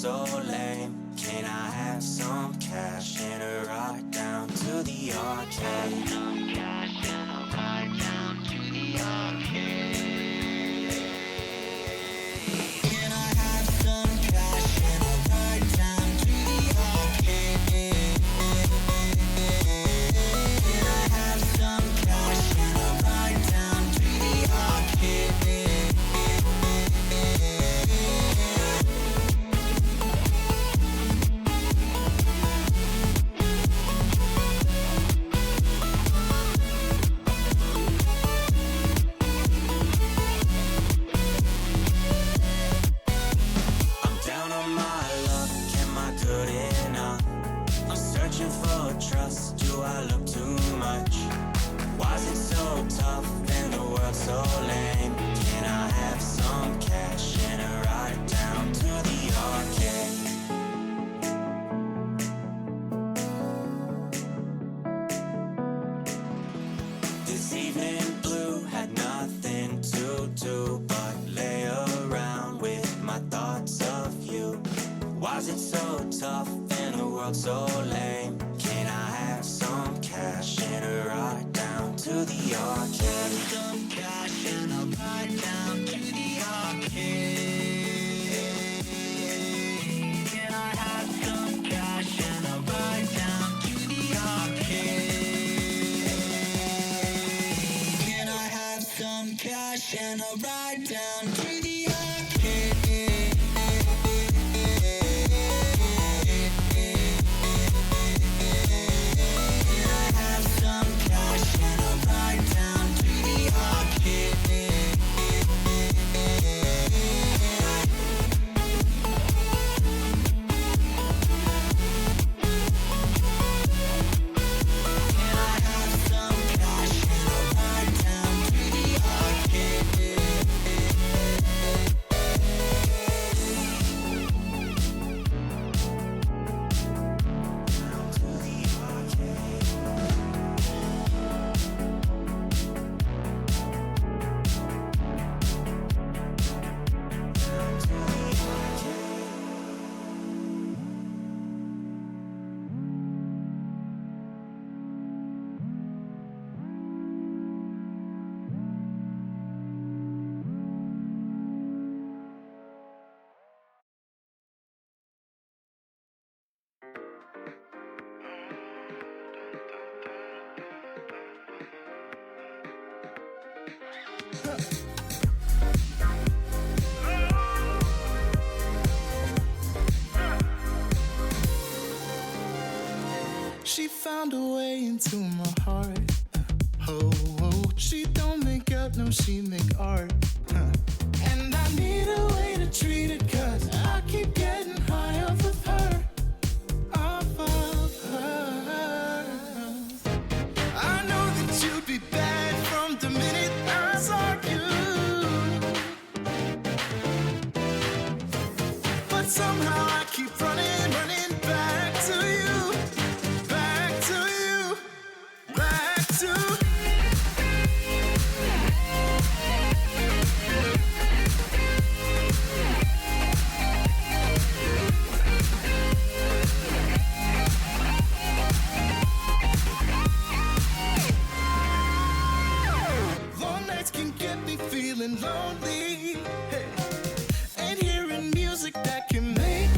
so lame. Can I have some cash and a ride down to the arcade? Some cash and a ride down to the arcade. Can I have some cash and a ride down to the arcade? Can I have some cash and a ride down to the arcade? Trust, do I look too much? Why is it so tough and the world so lame? Can I have some cash and a ride down to the arcade? This evening blue had nothing to do but lay around with my thoughts of you. Why is it so tough and the world so lame? Can I have some cash and a ride down to the arcade? Some cash and a ride down to the arcade. Can I have some cash and a ride down to the arcade? Can I have some cash and a ride down to the arcade? She found a way into my heart. Oh, oh, she don't make up, no, she make art. And I need a way to treat it, 'cause I keep getting high off of her. Off of her. I know that you'd be bad from the minute I saw you. But somehow I keep running back to you. Feeling lonely, hey, and hearing music that can make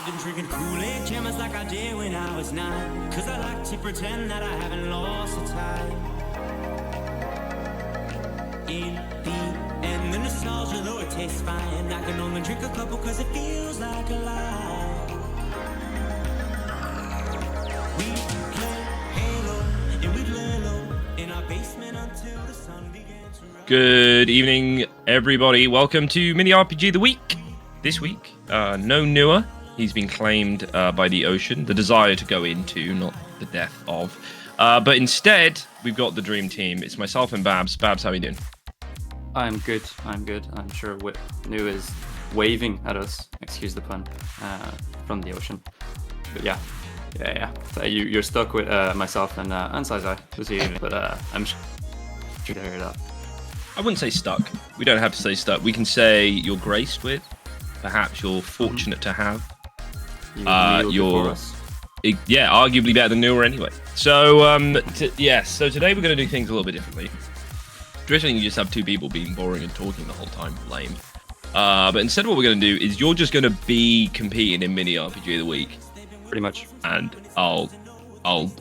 I've been drinking Kool-Aid jammers like I did when I was 9. Cause I like to pretend that I haven't lost the time. In the end, the nostalgia, though it tastes fine, I can only drink a couple cause it feels like a lie. We play Halo and we lay low in our basement until the sun began to rise. Good evening, everybody. Welcome to Mini RPG of the Week. This week, no Nua. He's been claimed by the ocean. The desire to go into, not the death of. But instead, we've got the dream team. It's myself and Babs. Babs, how are you doing? I'm good. I'm sure New is waving at us, excuse the pun, from the ocean. But yeah. So you're stuck with myself and Sai this evening, but I'm sure you hear that. I wouldn't say stuck. We don't have to say stuck. We can say you're graced with. Perhaps you're fortunate to have. You're yeah, arguably better than Nua anyway. So so today we're going to do things a little bit differently. Traditionally, you just have two people being boring and talking the whole time, lame. But instead, what we're going to do is you're just going to be competing in Mini RPG of the Week, pretty much, and I'll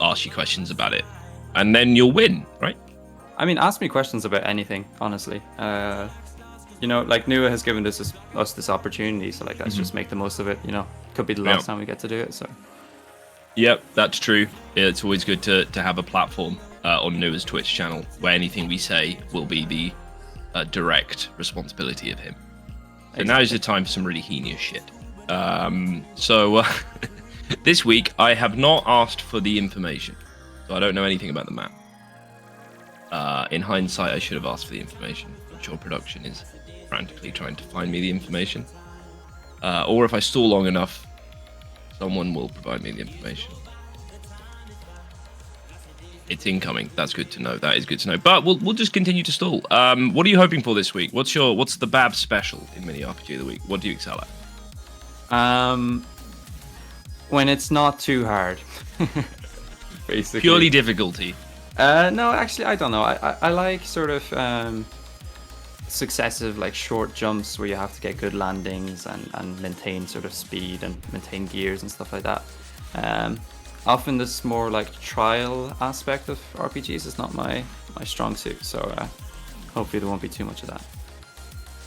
ask you questions about it, and then you'll win, right? I mean, ask me questions about anything, honestly. You know, like Nua has given us this opportunity, so like let's just make the most of it. You know, could be the last time we get to do it. So. Yep, that's true. It's always good to have a platform on Nua's Twitch channel where anything we say will be the direct responsibility of him. So exactly. Now is the time for some really heinous shit. This week I have not asked for the information, so I don't know anything about the map. In hindsight, I should have asked for the information. I'm sure production is frantically trying to find me the information. Or if I stall long enough, someone will provide me the information. It's incoming. That's good to know. That is good to know. But we'll just continue to stall. What are you hoping for this week? What's the Bab special in Mini RPG of the Week? What do you excel at? When it's not too hard. Basically. Purely difficulty. No, actually, I don't know. I like sort of successive, like, short jumps where you have to get good landings and maintain sort of speed and maintain gears and stuff like that. Often this more like trial aspect of RPGs is not my strong suit, so hopefully there won't be too much of that.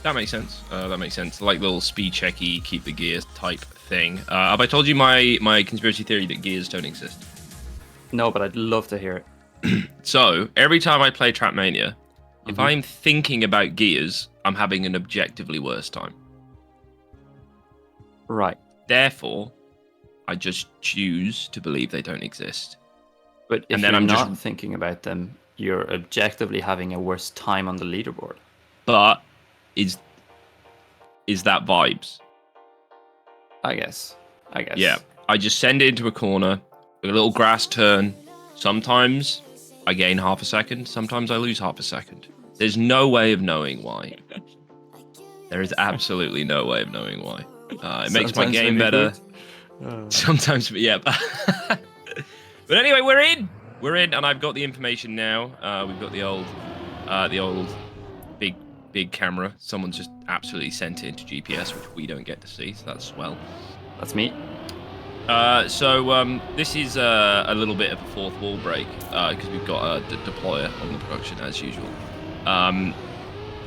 That makes sense. Like little speed checky, keep the gears type thing. Have I told you my conspiracy theory that gears don't exist? No, but I'd love to hear it. So every time I play Trapmania, if I'm thinking about gears, I'm having an objectively worse time. Right. Therefore, I just choose to believe they don't exist. But if and then you're I'm not just thinking about them, you're objectively having a worse time on the leaderboard. But is that vibes? I guess. Yeah. I just send it into a corner with a little grass turn. Sometimes I gain half a second. Sometimes I lose half a second. There's no way of knowing why. There is absolutely no way of knowing why. It makes my game better. Sometimes, yeah. But anyway, we're in, and I've got the information now. We've got the old big camera. Someone's just absolutely sent it into GPS, which we don't get to see. So that's swell. That's me. So this is a little bit of a fourth wall break because we've got a deployer on the production as usual.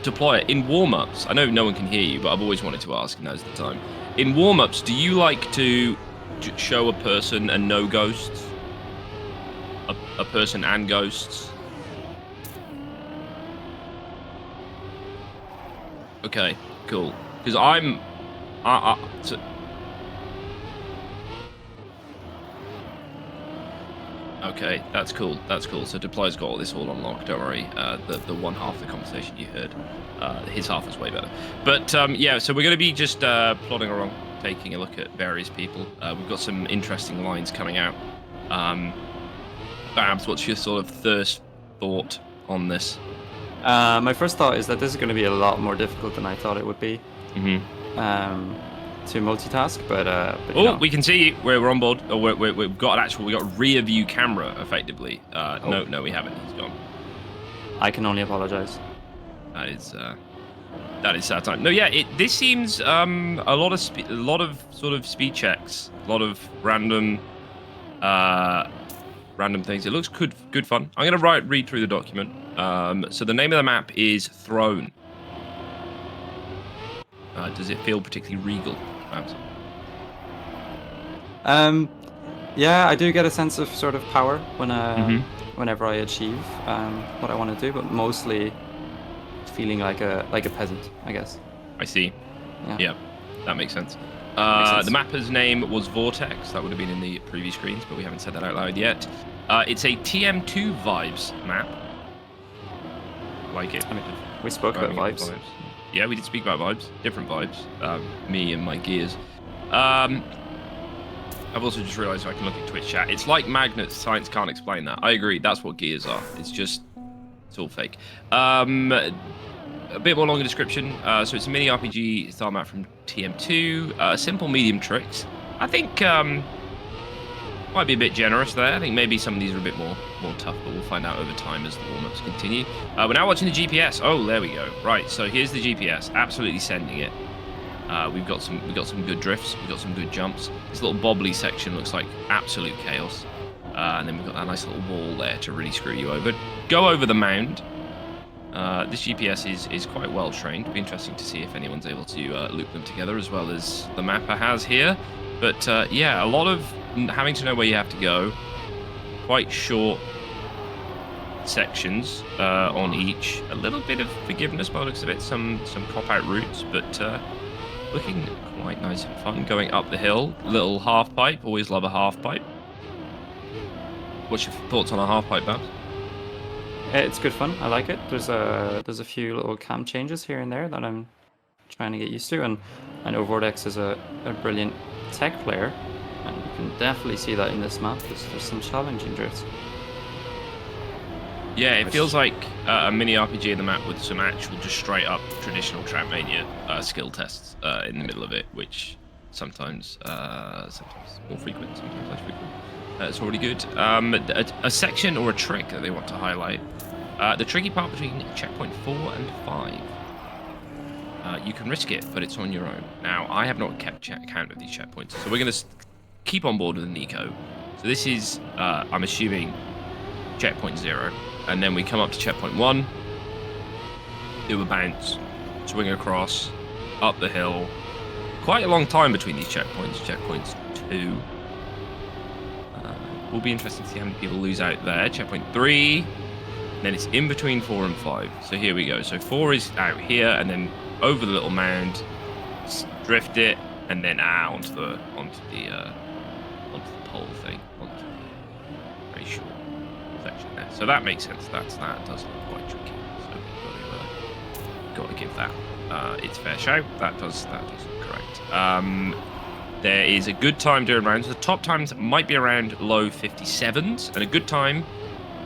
Deployer in warm-ups. I know no one can hear you, but I've always wanted to ask, and now's the time. In warm-ups, do you like to show a person and no ghosts? A person and ghosts? Okay, cool. Because okay, that's cool. So Deploy's got all this all unlocked, don't worry. The one half of the conversation you heard, his half was way better. But yeah, so we're going to be just plodding along, taking a look at various people. We've got some interesting lines coming out. Babs, what's your sort of first thought on this? My first thought is that this is going to be a lot more difficult than I thought it would be. To multitask, but oh, we can see you. We're on board. Oh, we've got rear view camera effectively. No, we haven't. He's gone. I can only apologize. That is That is sad time. No, yeah, this seems a lot of sort of speed checks, a lot of random things. It looks good fun. I'm gonna read through the document. So the name of the map is Throne. Does it feel particularly regal? Perhaps? Yeah, I do get a sense of sort of power when whenever I achieve what I want to do, but mostly feeling like a peasant, I guess. I see. Yeah, that makes sense. Makes sense. The mapper's name was Vortex. That would have been in the previous screens, but we haven't said that out loud yet. It's a TM2 vibes map. Like it. I mean, we spoke about vibes. Yeah, we did speak about vibes. Different vibes. Me and my gears. I've also just realised I can look at Twitch chat. It's like magnets. Science can't explain that. I agree. That's what gears are. It's all fake. A bit more longer description. So it's a mini RPG style map from TM2. Simple medium tricks. I think might be a bit generous there. I think maybe some of these are a bit more tough, but we'll find out over time as the warm-ups continue. We're now watching the GPS. Oh, there we go. Right, so here's the GPS. Absolutely sending it. We've got some good drifts. We've got some good jumps. This little bobbly section looks like absolute chaos. And then we've got that nice little wall there to really screw you over. Go over the mound. This GPS is quite well trained. It'll be interesting to see if anyone's able to loop them together as well as the mapper has here. But yeah, a lot of having to know where you have to go. Quite short sections on each. A little bit of forgiveness by the looks of it. Some cop-out routes, but looking quite nice and fun. Going up the hill. Little half pipe. Always love a half pipe. What's your thoughts on a half pipe, Babs? It's good fun. I like it. There's a few little cam changes here and there that I'm trying to get used to, and I know Vortex is a brilliant tech player, and you can definitely see that in this map. There's some challenging drifts. Yeah, it feels like a mini RPG in the map with some actual, just straight up traditional Trackmania skill tests in the middle of it, which sometimes more frequent, sometimes less frequent. It's already good. A section or a trick that they want to highlight. The tricky part between checkpoint 4 and 5. You can risk it, but it's on your own. Now, I have not kept count of these checkpoints, so we're going to keep on board with Nico. So this is, I'm assuming, checkpoint 0. And then we come up to checkpoint 1, do a bounce, swing across, up the hill. Quite a long time between these checkpoints. Checkpoints 2. Will be interesting to see how many people lose out there. Checkpoint 3. Then it's in between 4 and 5. So here we go. So 4 is out here, and then over the little mound, drift it, and then onto the pole thing, onto the very short section there. So that makes sense. That does look quite tricky. So we've got to give that its fair shout. That does look correct. There is a good time during rounds. The top times might be around low 57s, and a good time,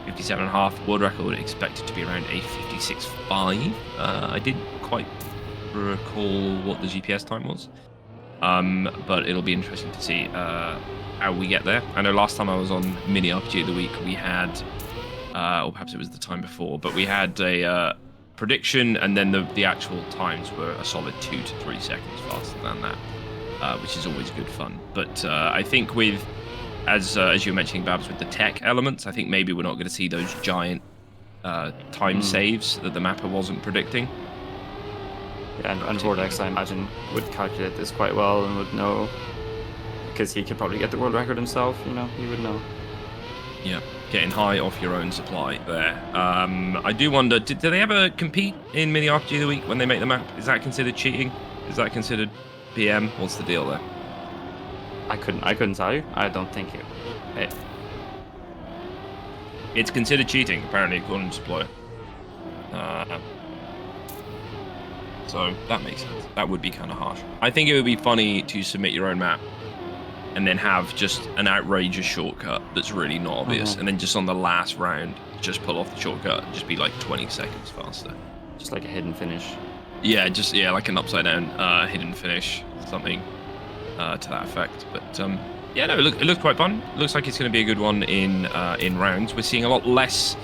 57.5. World record expected to be around a 56.5. I didn't quite recall what the GPS time was, but it'll be interesting to see how we get there. I know last time I was on Mini RPG of the Week, we had, or perhaps it was the time before, but we had a prediction, and then the actual times were a solid 2 to 3 seconds faster than that. Which is always good fun. But I think with, as you were mentioning, Babs, with the tech elements, I think maybe we're not going to see those giant time saves that the mapper wasn't predicting. Yeah, and Vortex, I imagine, would calculate this quite well and would know, because he could probably get the world record himself, he would know. Yeah, getting high off your own supply there. I do wonder, do they ever compete in Mini RPG of the Week when they make the map? Is that considered cheating? Is that considered PM? What's the deal there? I couldn't tell you. I don't think it's considered cheating, apparently, according to Supply. So that makes sense. That would be kind of harsh. I think it would be funny to submit your own map and then have just an outrageous shortcut that's really not obvious, and then just on the last round, just pull off the shortcut and just be like 20 seconds faster. Just like a hidden finish. Yeah, like an upside down hidden finish, something to that effect. But yeah, no, it looks quite fun. Looks like it's going to be a good one in rounds. We're seeing a lot less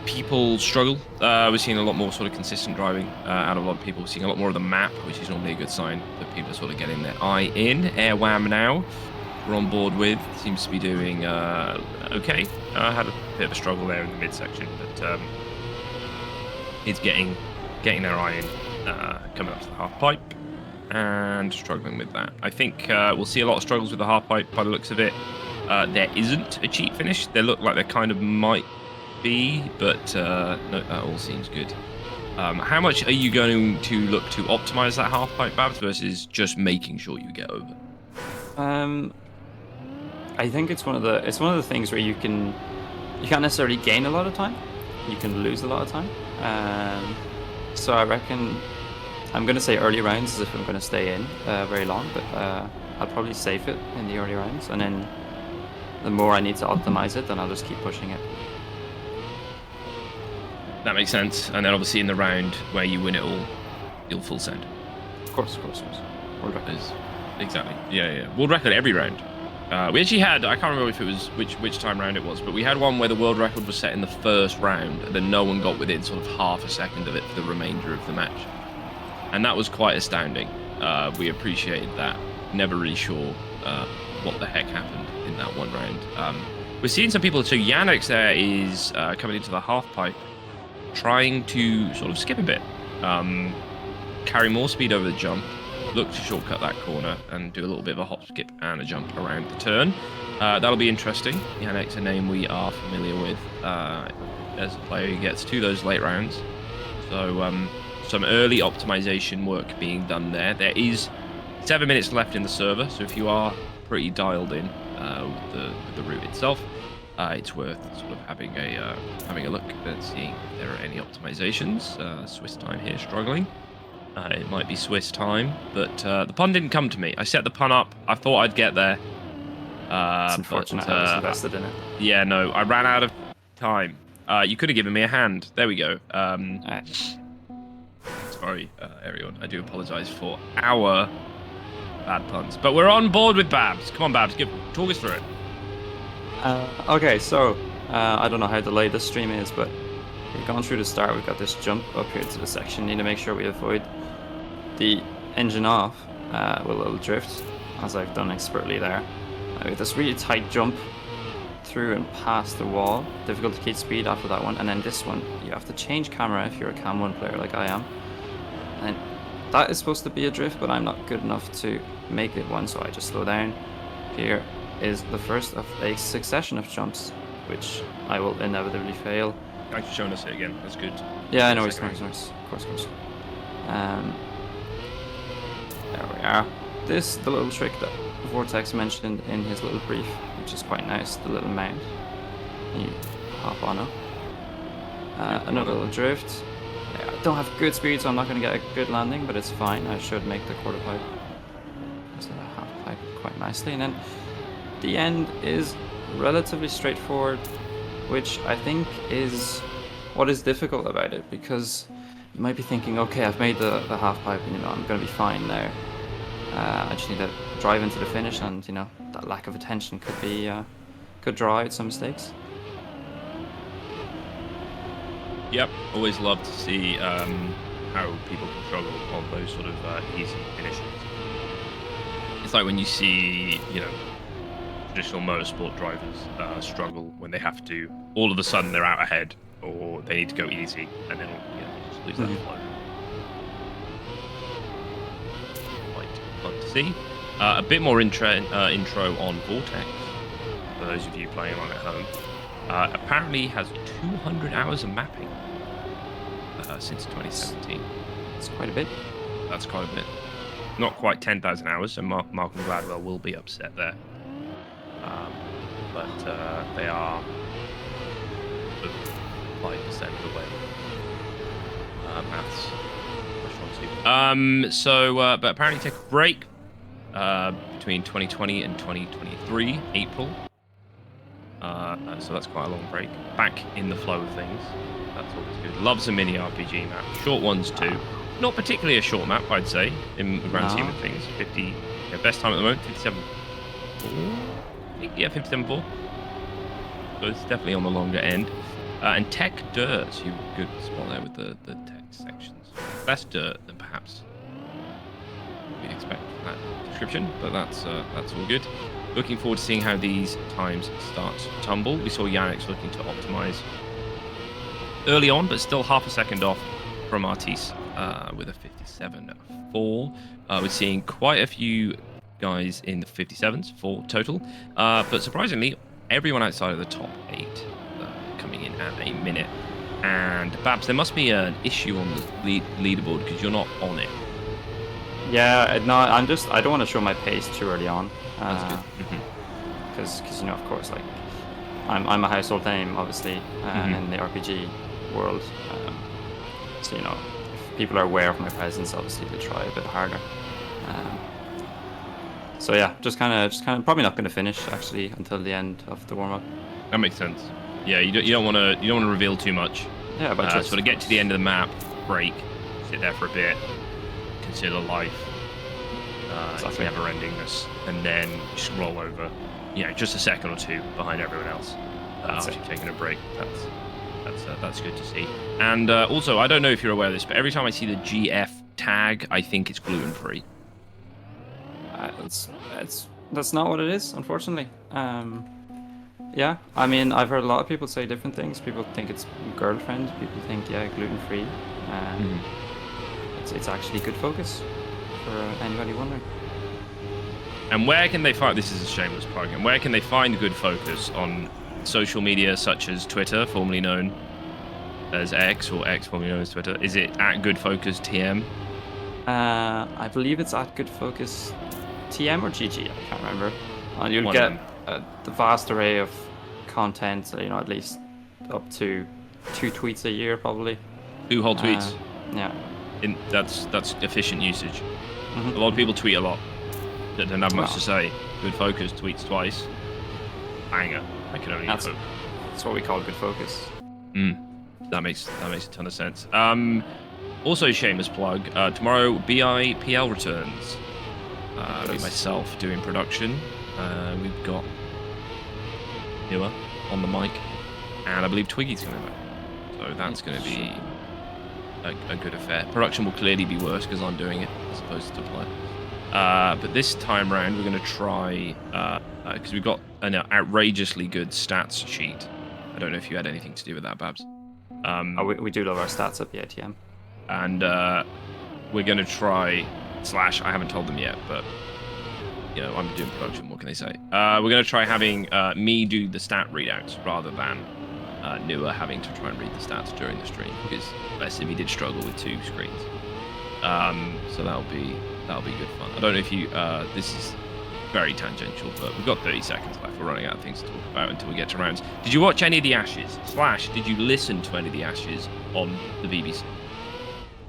people struggle. We're seeing a lot more sort of consistent driving out of a lot of people. We're seeing a lot more of the map, which is normally a good sign that people are sort of getting their eye in. Airwam now, we're on board with. Seems to be doing okay. Had a bit of a struggle there in the midsection, but it's getting their eye in, coming up to the half pipe and struggling with that. I think we'll see a lot of struggles with the half pipe by the looks of it. There isn't a cheap finish. They look like they kind of might be, but no, that all seems good. How much are you going to look to optimize that half pipe, Babs, versus just making sure you get over? I think it's one of the things where you can't necessarily gain a lot of time. You can lose a lot of time. So I reckon I'm going to say early rounds as if I'm going to stay in very long, but I'll probably save it in the early rounds, and then the more I need to optimize it, then I'll just keep pushing it. That makes sense. And then obviously in the round where you win it all, you'll full send. Of course. World record. Exactly. Yeah. World record every round. We actually had, I can't remember if it was which time round it was, but we had one where the world record was set in the first round, and then no one got within sort of half a second of it for the remainder of the match. And that was quite astounding. We appreciated that. Never really sure what the heck happened in that one round. We're seeing some people, so Yannick's there is coming into the half pipe, trying to sort of skip a bit, carry more speed over the jump, look to shortcut that corner and do a little bit of a hop, skip, and a jump around the turn. That'll be interesting. Yannick's a name we are familiar with as a player who gets to those late rounds. So some early optimization work being done there. There is 7 minutes left in the server, so if you are pretty dialed in with the route itself, it's worth sort of having a look and seeing if there are any optimizations. Swiss time here struggling. It might be Swiss time, but the pun didn't come to me. I set the pun up. I thought I'd get there. It's unfortunate I was invested in it. Yeah, no, I ran out of time. You could have given me a hand. There we go. Sorry, everyone. I do apologize for our bad puns. But we're on board with Babs. Come on, Babs. Talk us through it. Okay, so I don't know how delayed this stream is, but we've gone through the start. We've got this jump up here to the section. Need to make sure we avoid the engine off with a little drift, as I've done expertly there. We have this really tight jump through and past the wall. Difficult to keep speed after that one. And then this one, you have to change camera if you're a Cam 1 player like I am. And that is supposed to be a drift, but I'm not good enough to make it one, so I just slow down. Here is the first of a succession of jumps, which I will inevitably fail. Thanks for showing us it again. That's good. Yeah, I know, it's nice. Of course. There we are. This, the little trick that Vortex mentioned in his little brief, which is quite nice, the little mount. You hop on up. Another little drift. Yeah, I don't have good speed, so I'm not going to get a good landing, but it's fine. I should make the quarter pipe. Instead of half pipe quite nicely. And then the end is relatively straightforward, which I think is what is difficult about it, because you might be thinking, okay, I've made the half pipe, and I'm going to be fine now. I just need to drive into the finish, and that lack of attention could draw out some mistakes. Yep, always love to see how people can struggle on those sort of easy finishes. It's like when you see, traditional motorsport drivers struggle when they have to. All of a sudden, they're out ahead, or they need to go easy, and then just lose that flow. Fun to see. A bit more intro on Vortex for those of you playing along at home. Apparently has 200 hours of mapping since 2017. It's quite a bit. That's quite a bit. Not quite 10,000 hours, so Malcolm Gladwell will be upset there. But they are 5% of the way. Maths. But apparently take a break between 2020 and 2023, April. So that's quite a long break. Back in the flow of things. That's always good. Loves a mini RPG map. Short ones too. Not particularly a short map, I'd say, in the grand scheme of things. 50. Best time at the moment, 57.4. I think, 57.4. So it's definitely on the longer end. And Tech Dirt, you good spot there with the tech sections. Less dirt than perhaps we'd expect from that description, but that's all good. Looking forward to seeing how these times start to tumble. We saw Yannick's looking to optimize early on, but still half a second off from Artis with a 57.4. We're seeing quite a few guys in the 57s for total, but surprisingly, everyone outside of the top 8 coming in at a minute. And Babs, there must be an issue on the leaderboard because you're not on it. Yeah, no, I don't want to show my pace too early on. That's good. Because you know, of course, like I'm a household name, obviously, in the RPG world. So you know, if people are aware of my presence, obviously they'll try a bit harder. So yeah, just kind of probably not going to finish actually until the end of the warm up. That makes sense. Yeah, you don't want to reveal too much. Yeah, but sort of get to the end of the map, break, sit there for a bit, consider life, exactly. never endingness, and then just roll over. You know, just a second or two behind everyone else after you've taken a break. That's good to see. And also, I don't know if you're aware of this, but every time I see the GF tag, I think it's gluten free. That's not what it is, unfortunately. Yeah, I mean, I've heard a lot of people say different things. People think it's girlfriend. People think, yeah, gluten-free. It's actually good focus for anybody wondering. And where can they find, this is a shameless plug, and where can they find good focus on social media such as Twitter, formerly known as X, or X formerly known as Twitter? Is it at Good Focus TM? I believe it's at Good Focus TM or GG, I can't remember. You'll get the vast array of content, you know, at least up to 2 tweets a year, probably. 2 whole tweets. Yeah. That's efficient usage. A lot of people tweet a lot. That don't have much to say. Good Focus tweets twice. Banger. I can only hope. That's what we call good focus. That makes a ton of sense. Also, shameless plug. Tomorrow, BIPL returns. Be myself doing production. We've got Noah on the mic, and I believe Twiggy's coming back. So that's going to be a good affair. Production will clearly be worse because I'm doing it as opposed to play. But this time round, we're going to try, because we've got an outrageously good stats sheet. I don't know if you had anything to do with that, Babs. We do love our stats at the ATM. And we're going to try, I haven't told them yet, but you know, I'm doing production, what can they say? We're going to try having me do the stat readouts rather than Noah having to try and read the stats during the stream, because bless him, he did struggle with 2 screens. So that'll be good fun. I don't know if you, this is very tangential, but we've got 30 seconds left. We're running out of things to talk about until we get to rounds. Did you watch any of the Ashes? / did you listen to any of the Ashes on the BBC?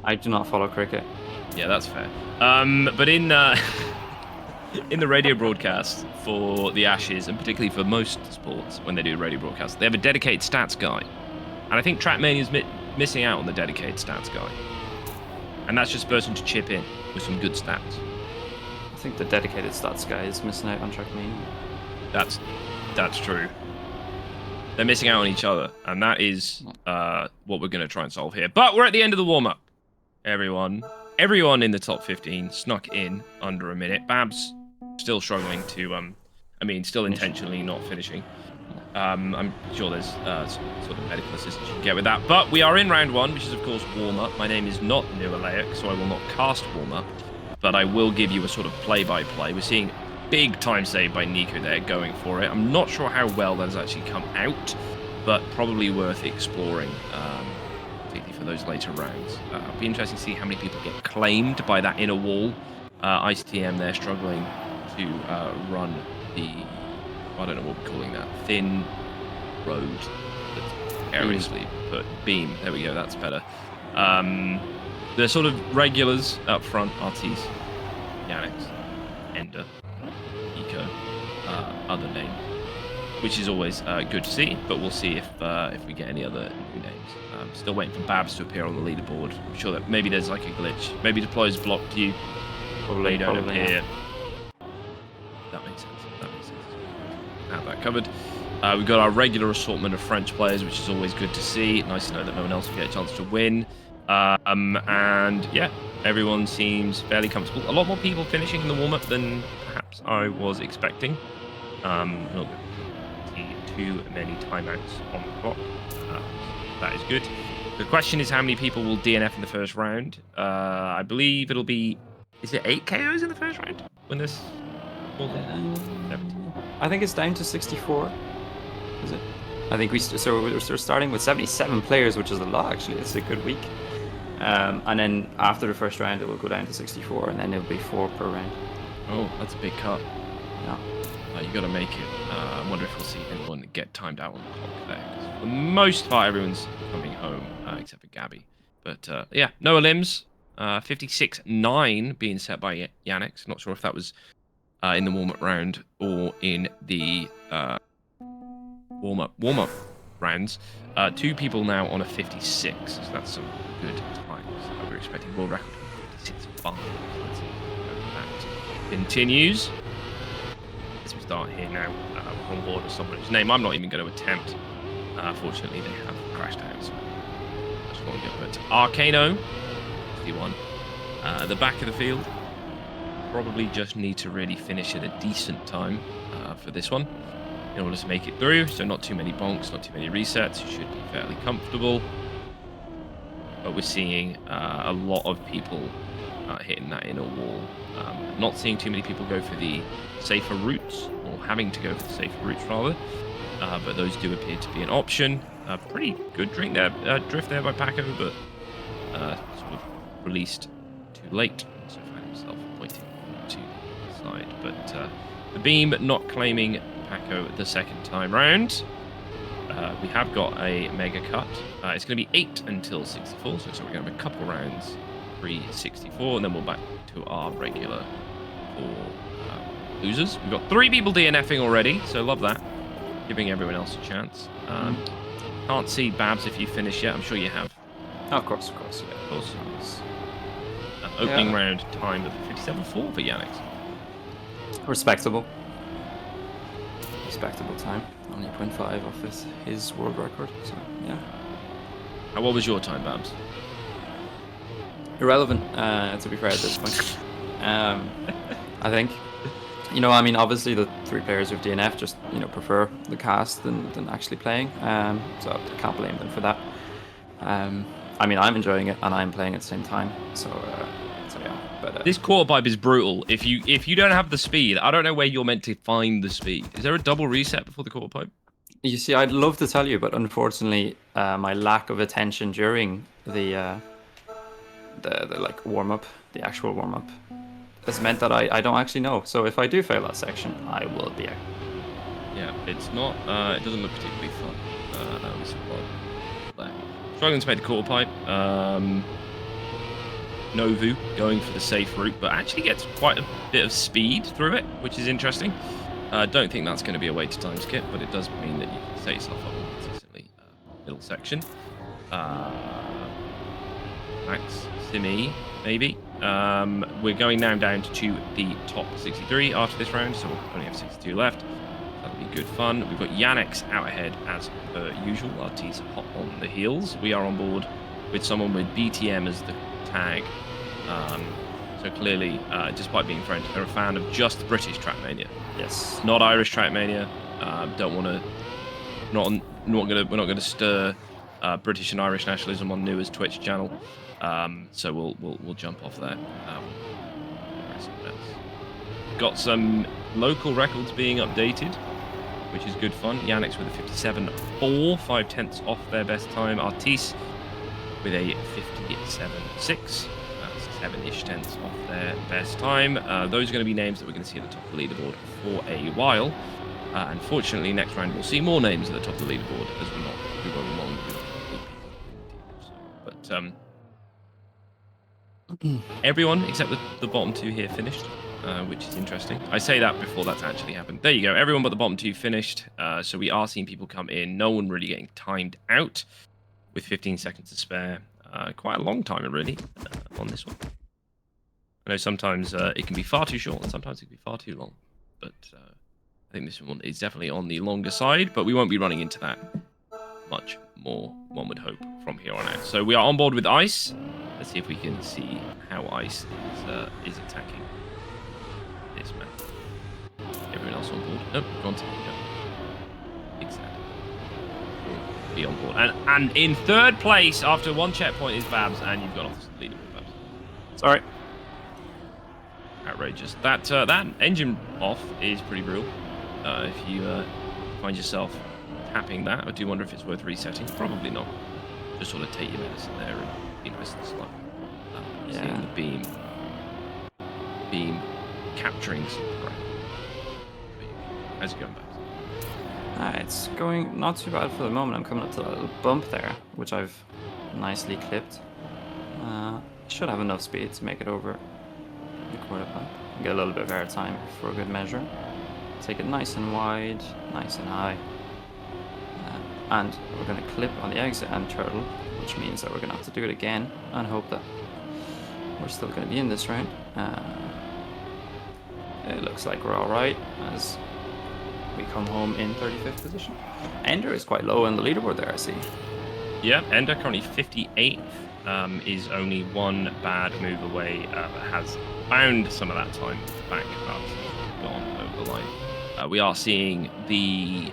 I do not follow cricket. Yeah, that's fair. But in the radio broadcast for the Ashes, and particularly for most sports, when they do radio broadcasts, they have a dedicated stats guy. And I think Trackmania's missing out on the dedicated stats guy. And that's just a person to chip in with some good stats. I think the dedicated stats guy is missing out on Trackmania. That's true. They're missing out on each other, and that is what we're going to try and solve here. But we're at the end of the warm-up, everyone. Everyone in the top 15 snuck in under a minute. Babs still struggling to, still intentionally not finishing. I'm sure there's some sort of medical assistance you can get with that. But we are in round 1, which is, of course, warm-up. My name is not Noah Layak, so I will not cast warm-up, but I will give you a sort of play-by-play. We're seeing big time save by Nico there, going for it. I'm not sure how well that has actually come out, but probably worth exploring, particularly for those later rounds. It'll be interesting to see how many people get claimed by that inner wall. ICTM, they're struggling to run the, I don't know what we're calling that, thin road that's precariously put. Beam, there we go, that's better. The sort of regulars up front, Artis, Yannick, Ender, Eco, other name, which is always good to see, but we'll see if we get any other new names. Still waiting for Babs to appear on the leaderboard. I'm sure that maybe there's like a glitch. Maybe deploys blocked you. Probably don't appear. Yeah. That makes sense. Have that covered. We've got our regular assortment of French players, which is always good to see. Nice to know that no one else will get a chance to win. And yeah, everyone seems fairly comfortable. A lot more people finishing in the warm-up than perhaps I was expecting. Not going to see too many timeouts on the clock. That is good. The question is how many people will DNF in the first round. I believe it'll be... Is it 8 KOs in the first round? When this... 17. I think it's down to 64. Is it? I think we're starting with 77 players, which is a lot actually. It's a good week. And then after the first round, it will go down to 64, and then it'll be 4 per round. Oh, that's a big cut. Yeah. You got to make it. I wonder if we'll see anyone get timed out on the clock there. 'Cause for the most part, everyone's coming home except for Gabby. But yeah, Noah Limbs, 56.9 being set by Yannick. Not sure if that was in the warm-up round or in the warm-up rounds. 2 people now on a 56, so that's some good times. We're expecting world record 56.5. Let's see how that continues. As we start here now, we're on board with someone whose name I'm not even going to attempt. Fortunately, they have crashed out, so that's what I'll get. But Arcano, 51. The back of the field, probably just need to really finish at a decent time for this one in order to make it through. So not too many bonks, not too many resets. You should be fairly comfortable. But we're seeing a lot of people hitting that inner wall. Not seeing too many people go for the safer routes, or having to go for the safer routes rather. But those do appear to be an option. Pretty good drift there by Paco, but sort of released too late. So found himself pointing to the side. But the beam not claiming Paco the second time round. We have got a mega cut. It's going to be 8 until 64, so we're going to have a couple rounds pre-64, and then we'll back to our regular 4 losers. We've got 3 people DNFing already, so love that. Giving everyone else a chance. Can't see Babs if you finished yet. I'm sure you have. Oh, of course, yeah. Of course. Opening round time of 57.4 for Yannick. Respectable time. Only 0.5 off his world record. So yeah. And what was your time, Babs? Irrelevant, to be fair at this point. I think. I mean, obviously the 3 players with DNF just, prefer the cast than actually playing. So I can't blame them for that. I mean, I'm enjoying it and I'm playing at the same time. So yeah. But this quarter pipe is brutal. If you don't have the speed, I don't know where you're meant to find the speed. Is there a double reset before the quarter pipe? You see, I'd love to tell you, but unfortunately, my lack of attention during the like warm up, the actual warm up, has meant that I don't actually know. So if I do fail that section, I will be out. Yeah, it's not. It doesn't look particularly fun. Struggling to make the quarter pipe. Novu going for the safe route, but actually gets quite a bit of speed through it, which is interesting. Don't think that's going to be a way to time skip, but it does mean that you can set yourself up more consistently. Middle section. Max, Simi, maybe. We're going now down to the top 63 after this round, so we'll only have 62 left. That'll be good fun. We've got Yannick out ahead as per usual. Art's hot on the heels. We are on board with someone with BTM as the tag. So clearly, despite being French, they're a fan of just British Trackmania. Yes. Not Irish Trackmania. Don't want to. We're not going to stir British and Irish nationalism on Nua's Twitch channel. So we'll jump off there. Got some local records being updated, which is good fun. Yannick with a 57.4, 5/10 off their best time. Artis with a 57.6. 7-ish tenths off their best time. Those are going to be names that we're going to see at the top of the leaderboard for a while. Unfortunately, next round we'll see more names at the top of the leaderboard as we're going along with people. But everyone except the bottom 2 here finished, which is interesting. I say that before that's actually happened. There you go. Everyone but the bottom 2 finished. So we are seeing people come in. No one really getting timed out with 15 seconds to spare. Quite a long timer, really, on this one. I know sometimes it can be far too short, and sometimes it can be far too long. But I think this one is definitely on the longer side, but we won't be running into that much more, one would hope, from here on out. So we are on board with Ice. Let's see if we can see how Ice is attacking this map. Everyone else on board? Nope, gone to Exactly. Be on board. And in third place after one checkpoint is Babs, and you've got off the leaderboard, Babs. Sorry. Outrageous. That engine off is pretty brutal. If you find yourself tapping that, I do wonder if it's worth resetting. Probably not. Just sort of take your medicine there and be nice and slow. Seeing the beam capturing some crap. How's it going, Babs? It's going not too bad for the moment. I'm coming up to that little bump there, which I've nicely clipped. Should have enough speed to make it over the quarter pipe. Get a little bit of air time for a good measure. Take it nice and wide, nice and high. And we're going to clip on the exit and turtle, which means that we're going to have to do it again and hope that we're still going to be in this round. It looks like we're alright as we come home in 35th position. Ender is quite low on the leaderboard there, I see. Yeah, Ender currently 58th. Is only one bad move away. Has found some of that time back, but gone over the line. We are seeing the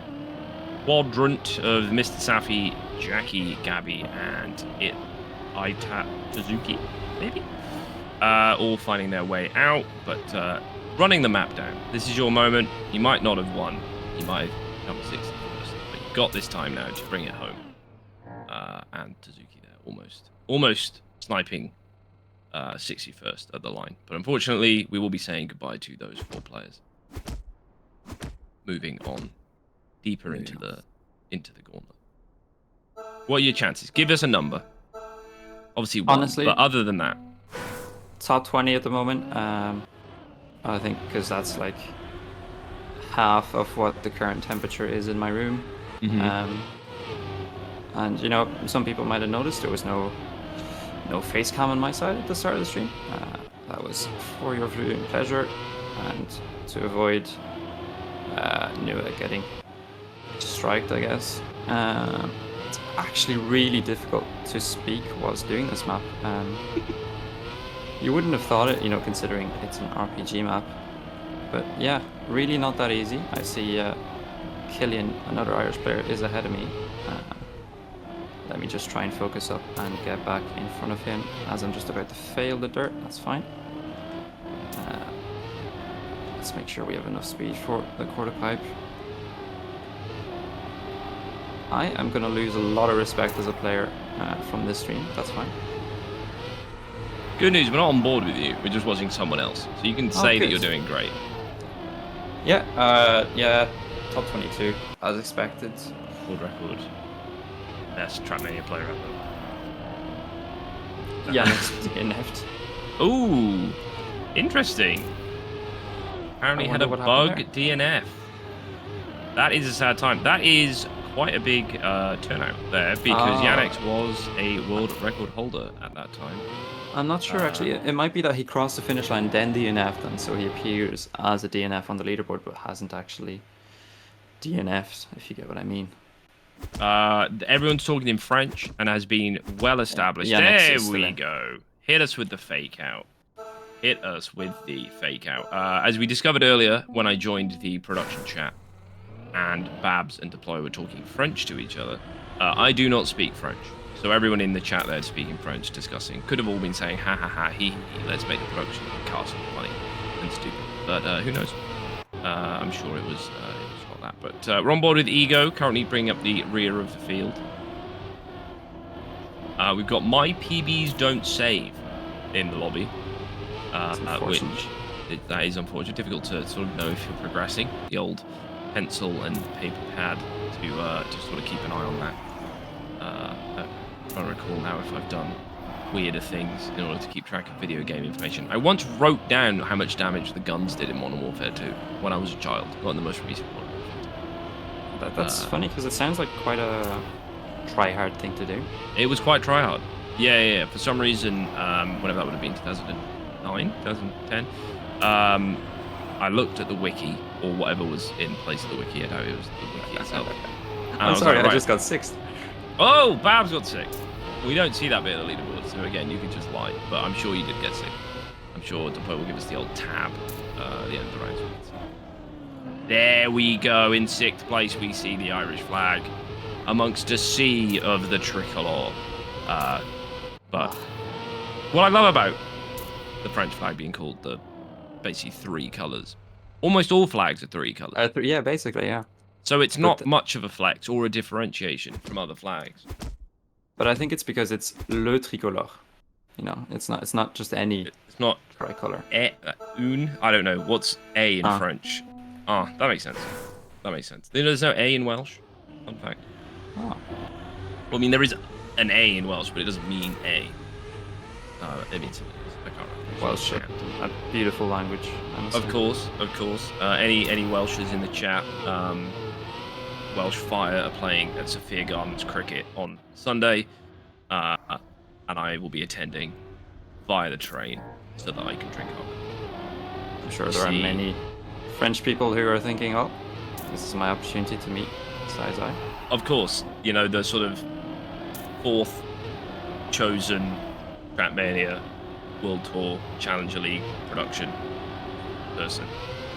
quadrant of Mr. Safi, Jackie, Gabby, and Suzuki, maybe? All finding their way out, but running the map down. This is your moment. You might not have won. You might have come 61st, but you've got this time now to bring it home. And Suzuki there, almost sniping 61st at the line. But unfortunately, we will be saying goodbye to those 4 players. Moving on deeper into the gauntlet. What are your chances? Give us a number. Obviously one, Honestly, but other than that. Top 20 at the moment. I think because that's like half of what the current temperature is in my room. And you know, some people might have noticed there was no face cam on my side at the start of the stream. That was for your viewing pleasure and to avoid Nua getting striked, I guess. It's actually really difficult to speak whilst doing this map. You wouldn't have thought it, you know, considering it's an RPG map. But yeah, really not that easy. I see Killian, another Irish player, is ahead of me. Let me just try and focus up and get back in front of him as I'm just about to fail the dirt. That's fine. Let's make sure we have enough speed for the quarter pipe. I am going to lose a lot of respect as a player from this stream. That's fine. Good news, we're not on board with you. We're just watching someone else. So you can say that you're doing great. Yeah, top 22, as expected. World record. Best Trackmania player ever. Yeah, next DNF'd. Ooh, interesting. Apparently had a bug DNF. That is a sad time. That is quite a big turnout there because Yannick was a world record holder at that time. I'm not sure actually. It might be that he crossed the finish line, then DNF'd, and so he appears as a DNF on the leaderboard, but hasn't actually DNF'd, if you get what I mean. Everyone's talking in French and has been well established. Yeah, there we go. Hit us with the fake out. Hit us with the fake out. As we discovered earlier when I joined the production chat and Babs and Deploy were talking French to each other, I do not speak French. So everyone in the chat there speaking French, discussing, could have all been saying, ha ha ha, he, let's make the production cast funny and stupid. But who knows? I'm sure it was not that. But we're on board with Ego, currently bringing up the rear of the field. We've got My PBs Don't Save in the lobby. Which that is unfortunate. Difficult to sort of know if you're progressing. The old pencil and paper pad to sort of keep an eye on that. I'm trying to recall now if I've done weirder things in order to keep track of video game information. I once wrote down how much damage the guns did in Modern Warfare 2 when I was a child, not in the most recent Modern Warfare 2. That's funny because it sounds like quite a try-hard thing to do. It was quite try-hard. Yeah. For some reason, whenever that would have been, 2009, 2010, I looked at the wiki or whatever was in place of the wiki. I doubt it was the wiki itself. And I'm was sorry, like, I right. just got 6th. Oh, Babs got 6th. We don't see that bit of the leaderboard, so again, you could just lie. But I'm sure you did get 6th. I'm sure Depo will give us the old tab at the end of the round. There we go. In 6th place, we see the Irish flag amongst a sea of the tricolour. But what I love about the French flag being called the basically 3 colours. Almost all flags are 3 colours. Yeah, basically, yeah. So it's not much of a flex or a differentiation from other flags. But I think it's because it's le tricolore. You know, it's not just any. It's not tricolor. Une. I don't know what's A in French. Ah, that makes sense. That makes sense. There's no A in Welsh. Fun fact. Oh. Well, I mean, there is an A in Welsh, but it doesn't mean A. It means I can't remember. Welsh, a beautiful language. Of course. Any Welshers in the chat? Welsh Fire are playing at Sophia Gardens Cricket on Sunday, and I will be attending via the train so that I can drink up. I'm sure there are many French people who are thinking, oh, this is my opportunity to meet Sai. Of course, you know, the sort of 4th chosen Trackmania World Tour Challenger League production person.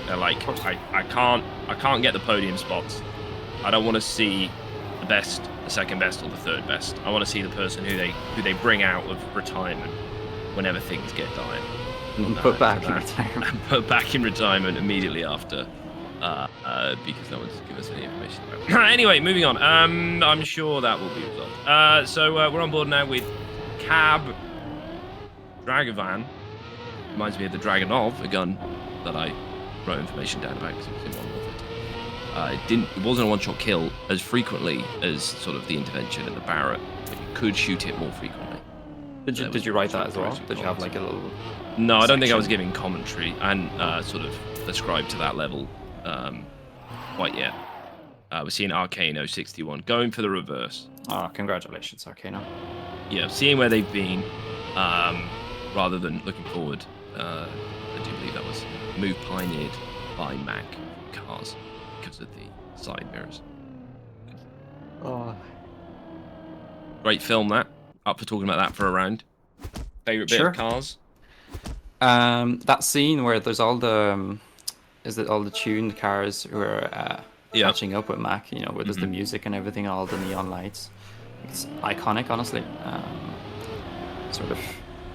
They're like, I can't get the podium spots. I don't want to see the best, the second best, or the third best. I want to see the person who they bring out of retirement whenever things get dire. And put back in retirement. And put back in retirement immediately after, because no one's given us any information about it. Anyway, moving on. I'm sure that will be resolved. So we're on board now with Cab Dragovan. Reminds me of the Dragonov, a gun that I wrote information down about because it was in one of it. It wasn't a one-shot kill as frequently as sort of the Intervention and the Barrett, but you could shoot it more frequently. Did you write that as well? Did you have like a little? No, I don't think I was giving commentary and sort of ascribed to that level quite yet. We're seeing Arcano 61 going for the reverse. Oh, congratulations, Arcano. Yeah, seeing where they've been rather than looking forward. I do believe that was a move pioneered by Mac Cars because of the side mirrors. Oh. Great film, that. Up for talking about that for a round. Favorite bit of Cars? That scene where there's all the all the tuned cars who are catching up with Mac, you know, where there's the music and everything, all the neon lights. It's iconic, honestly. Sort of,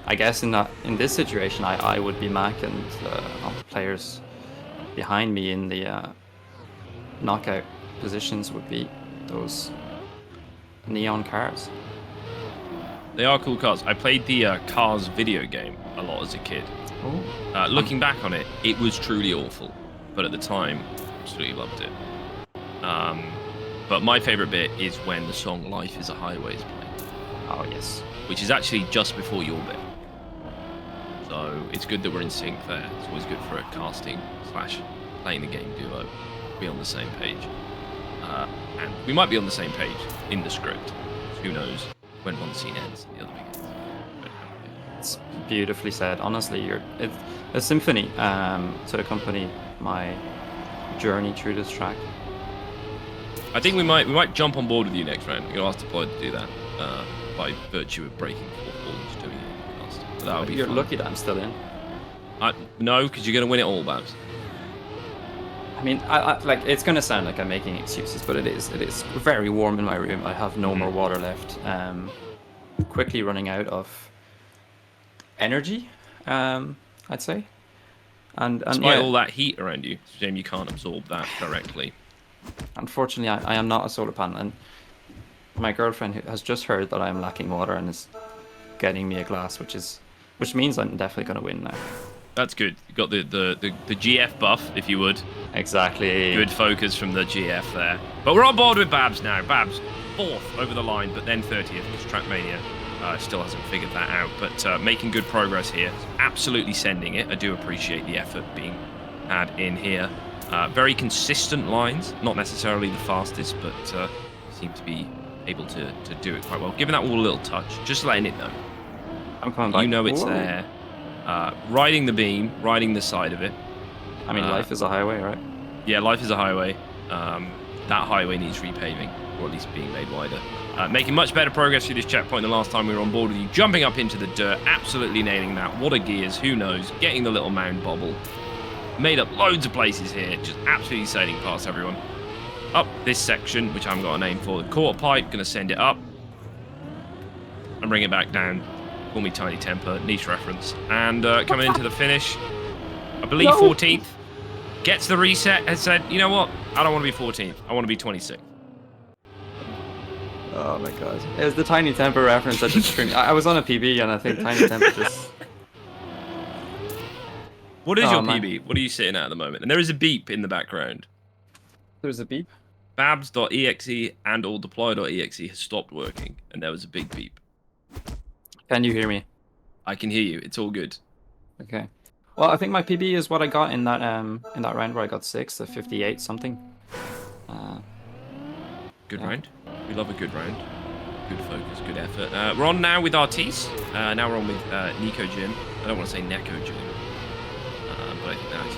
I guess in this situation, I would be Mac, and all the players behind me in the knockout positions would be those neon cars. They are cool cars. I played the Cars video game a lot as a kid. Looking back on it, it was truly awful, but at the time, absolutely loved it. But my favorite bit is when the song "Life Is a Highway" is playing. Oh yes. Which is actually just before your bit. So it's good that we're in sync there. It's always good for a casting / playing the game duo to be on the same page. And we might be on the same page in the script. Who knows when one scene ends and the other begins. It's beautifully said. Honestly, it's a symphony to accompany my journey through this track. I think we might jump on board with you next round. We're gonna ask Deploy to do that by virtue of breaking 4 balls doing it. But that would be. You're fun. lucky that I'm still in. No, because you're gonna win it all, Babs. I mean, I like it's gonna sound like I'm making excuses, but it is very warm in my room. I have no more water left. Quickly running out of energy, I'd say. And despite all that heat around you, it's a shame you can't absorb that directly. Unfortunately, I am not a solar panel, and my girlfriend has just heard that I am lacking water and is getting me a glass, which means I'm definitely going to win now. That's good. You got the GF buff, if you would. Exactly. Good focus from the GF there. But we're on board with Babs now. Babs 4th over the line, but then 30th because Trackmania still hasn't figured that out. But making good progress here. Absolutely sending it. I do appreciate the effort being had in here. Very consistent lines. Not necessarily the fastest, but seem to be able to do it quite well. Giving that wall a little touch. Just letting it know. I'm coming back. You know it's there. Riding the beam, riding the side of it. I mean, life is a highway, right? Yeah, life is a highway. That highway needs repaving, or at least being made wider. Making much better progress through this checkpoint than last time we were on board with you. Jumping up into the dirt, absolutely nailing that. What a gears, who knows? Getting the little mound bobble. Made up loads of places here, just absolutely sailing past everyone. Up this section, which I haven't got a name for, the quarter pipe, gonna send it up. And bring it back down. Call me Tiny Temper, niche reference. And coming into the finish, I believe 14th. Gets the reset and said, you know what? I don't want to be 14th. I want to be 26th. Oh my god. It was the Tiny Temper reference that just screamed. I was on a PB and I think Tiny Temper just... What is your PB? What are you sitting at the moment? And there is a beep in the background. There's a beep? Babs.exe and all deploy.exe has stopped working, and there was a big beep. Can you hear me? I can hear you. It's all good. Okay. Well, I think my PB is what I got in that round where I got 6, 58 something. Good round. We love a good round. Good focus, good effort. We're on now with Artis. Now we're on with Nico Jim. I don't want to say Neko Jim, but I think that's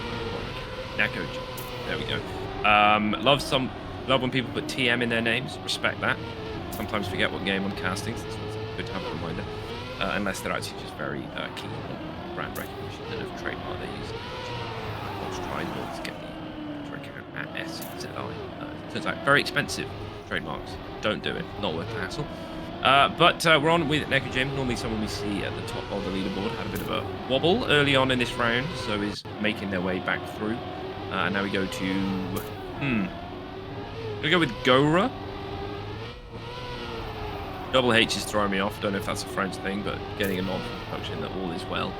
Neko Jim. There we go. Love when people put TM in their names. Respect that. Sometimes forget what game I'm casting. So it's good to have a reminder. Unless they're actually just very keen on brand recognition and of trademark they use. I was trying to get the Twitter account at SZI. Turns out very expensive trademarks. Don't do it. Not worth the hassle. But we're on with Neko Jim. Normally someone we see at the top of the leaderboard. Had a bit of a wobble early on in this round, so is making their way back through. Now we go to... We'll go with Gora. Double H is throwing me off. Don't know if that's a French thing, but getting a nod from production that all is well.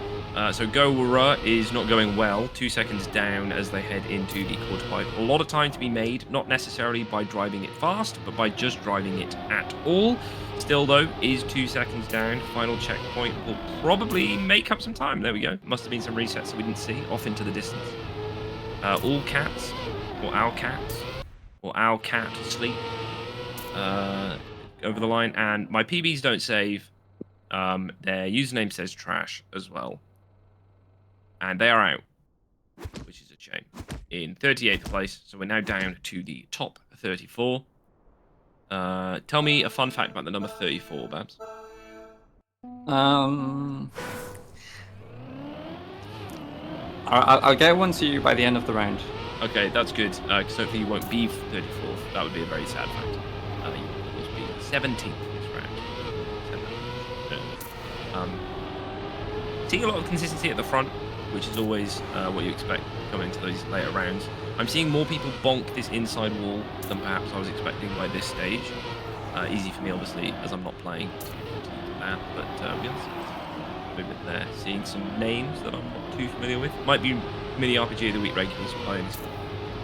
So Gora is not going well. 2 seconds down as they head into the quarter pipe. A lot of time to be made, not necessarily by driving it fast, but by just driving it at all. Still, though, is 2 seconds down. Final checkpoint will probably make up some time. There we go. Must have been some resets that we didn't see. Off into the distance. All cats, or our cats, or our cat sleep. Over the line, and my PBs don't save. Their username says trash as well. And they are out, which is a shame. In 38th place, so we're now down to the top 34. Tell me a fun fact about the number 34, Babs. I'll get one to you by the end of the round. Okay, that's good, because hopefully you won't be 34th. That would be a very sad fact. 17th this round. Seeing a lot of consistency at the front, which is always what you expect coming into those later rounds. I'm seeing more people bonk this inside wall than perhaps I was expecting by this stage. Easy for me, obviously, as I'm not playing that, but yes, movement there. Seeing some names that I'm not too familiar with. Might be Mini RPG of the Week regulars playing.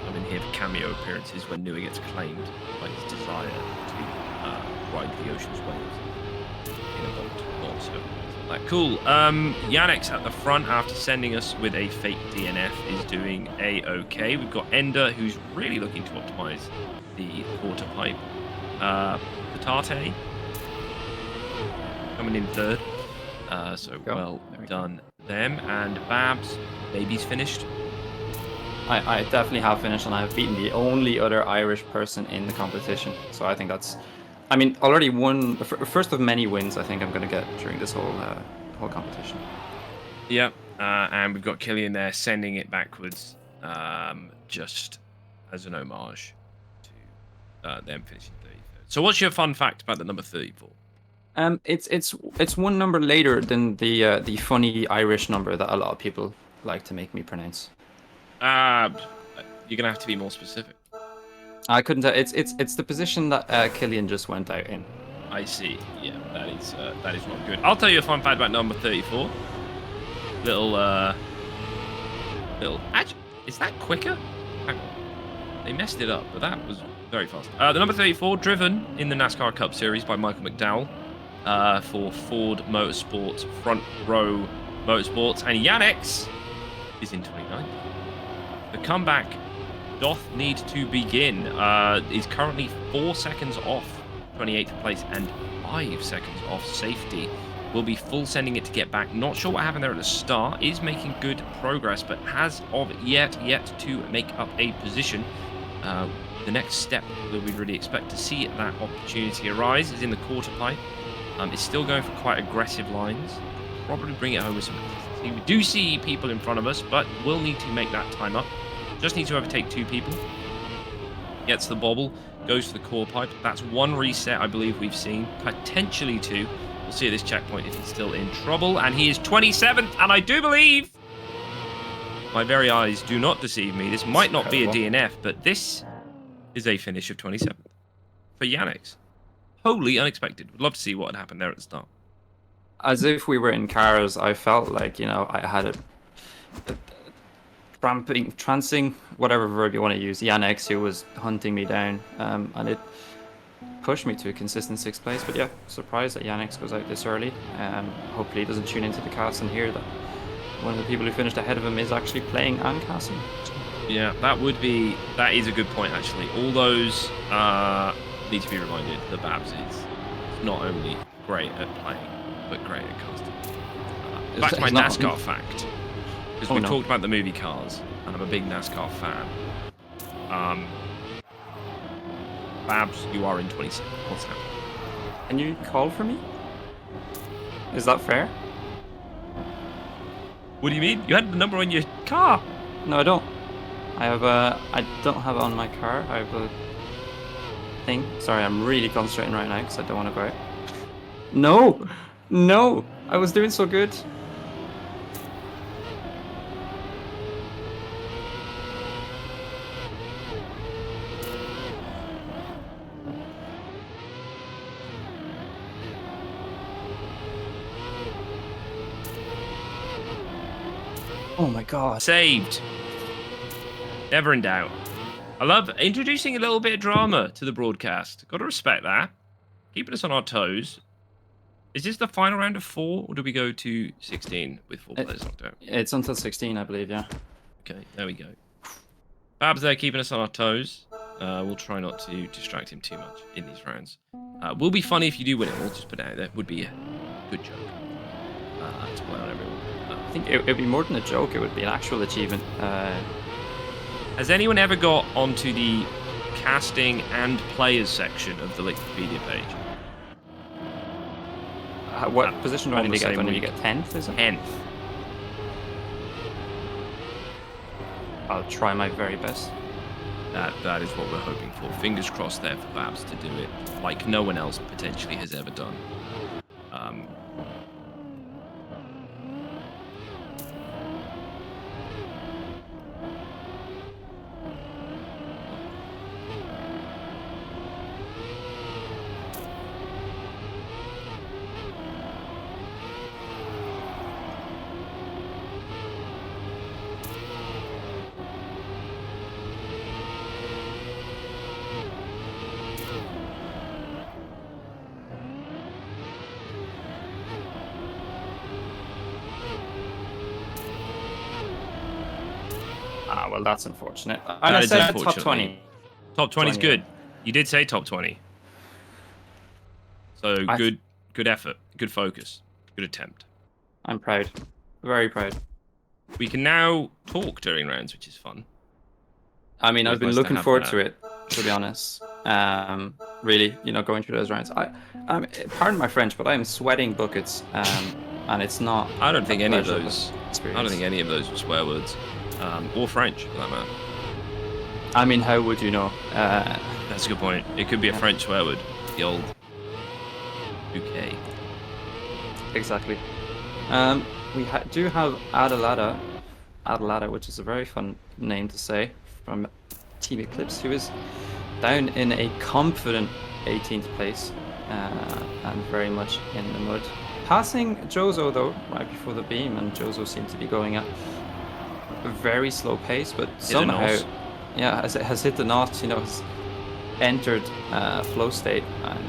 I'm in here for cameo appearances when Nua gets claimed by his desire to ride the ocean's waves in a boat. Also, like cool. Yannick's at the front after sending us with a fake DNF is doing a-okay. We've got Ender who's really looking to optimize the quarter pipe. Patate coming in third. So well done them. And Babs, baby's finished. I definitely have finished, and I have beaten the only other Irish person in the competition. So I think that's, I mean, already one, first of many wins I think I'm going to get during this whole competition. Yeah, and we've got Killian there sending it backwards, just as an homage to them finishing 33rd. So what's your fun fact about the number 34? It's one number later than the funny Irish number that a lot of people like to make me pronounce. You're gonna have to be more specific. I couldn't tell. It's the position that Killian just went out in. I see. Yeah, that is not good. I'll tell you a fun fact about number 34. Actually, is that quicker? Hang on. They messed it up, but that was very fast. The number 34, driven in the NASCAR Cup Series by Michael McDowell for Ford Motorsports, Front Row Motorsports, and Yannick's is in 29th. The comeback doth need to begin. Is currently 4 seconds off 28th place and 5 seconds off safety will be full sending it to get back. Not sure what happened there at the start. Is making good progress, but has of yet to make up a position. The next step that we'd really expect to see that opportunity arise is in the quarter pipe. It's still going for quite aggressive lines. Probably bring it home with some consistency. We do see people in front of us, but we'll need to make that time up. Just need to overtake 2 people. Gets the bobble, goes for the core pipe. That's 1 reset I believe we've seen, potentially 2. We'll see at this checkpoint if he's still in trouble, and he is 27th, and I do believe my very eyes do not deceive me. This might not be a DNF, but this is a finish of 27th for Yannick's. Wholly unexpected. Would love to see what had happened there at the start. As if we were in cars, I felt like, I had a trancing, whatever verb you want to use, Yannick's, who was hunting me down, and it pushed me to a consistent 6th place. But yeah, surprised that Yannick's goes out this early. Hopefully he doesn't tune into the cast and hear that one of the people who finished ahead of him is actually playing and casting. Yeah, that is a good point, actually. All those need to be reminded that Babs is not only great at playing, but great at casting. Back to my NASCAR fact, because we've talked about the movie Cars, and I'm a big NASCAR fan. Babs, you are in 27. What's happening? Can you call for me? Is that fair? What do you mean? You had the number on your car. No, I don't. I don't have it on my car. I have a thing. Sorry, I'm really concentrating right now because I don't want to go out. No, I was doing so good. Oh my god. Saved. Never in doubt. I love introducing a little bit of drama to the broadcast. Got to respect that. Keeping us on our toes. Is this the final round of 4, or do we go to 16 with 4 players knocked out? It's until 16, I believe, yeah. Okay, there we go. Babs there keeping us on our toes. We'll try not to distract him too much in these rounds. Will be funny if you do win it all. Just put it out there. Would be a good joke to play on everyone. I think it would be more than a joke. It would be an actual achievement. Has anyone ever got onto the casting and players section of the Wikipedia page? What position do I need to get? Do I need to get 10th, is it? 10th. I'll try my very best. That is what we're hoping for. Fingers crossed there for Babs to do it like no one else potentially has ever done. Well, that's unfortunate. I said top 20. Top 20 is good. You did say top 20. So good effort, good focus, good attempt. I'm proud. Very proud. We can now talk during rounds, which is fun. I mean, I've been looking forward to it, to be honest. Really, going through those rounds. Pardon my French, but I am sweating buckets, and it's not. I don't think any of those. I don't think any of those were swear words. Or French, for that matter. I mean, how would you know? That's a good point. It could be a French swear word. The old bouquet. Exactly. We do have Adelada, which is a very fun name to say, from Team Eclipse, who is down in a confident 18th place and very much in the mud. Passing Jozo, though, right before the beam, and Jozo seems to be going at a very slow pace, but somehow, has hit the knots, has entered flow state and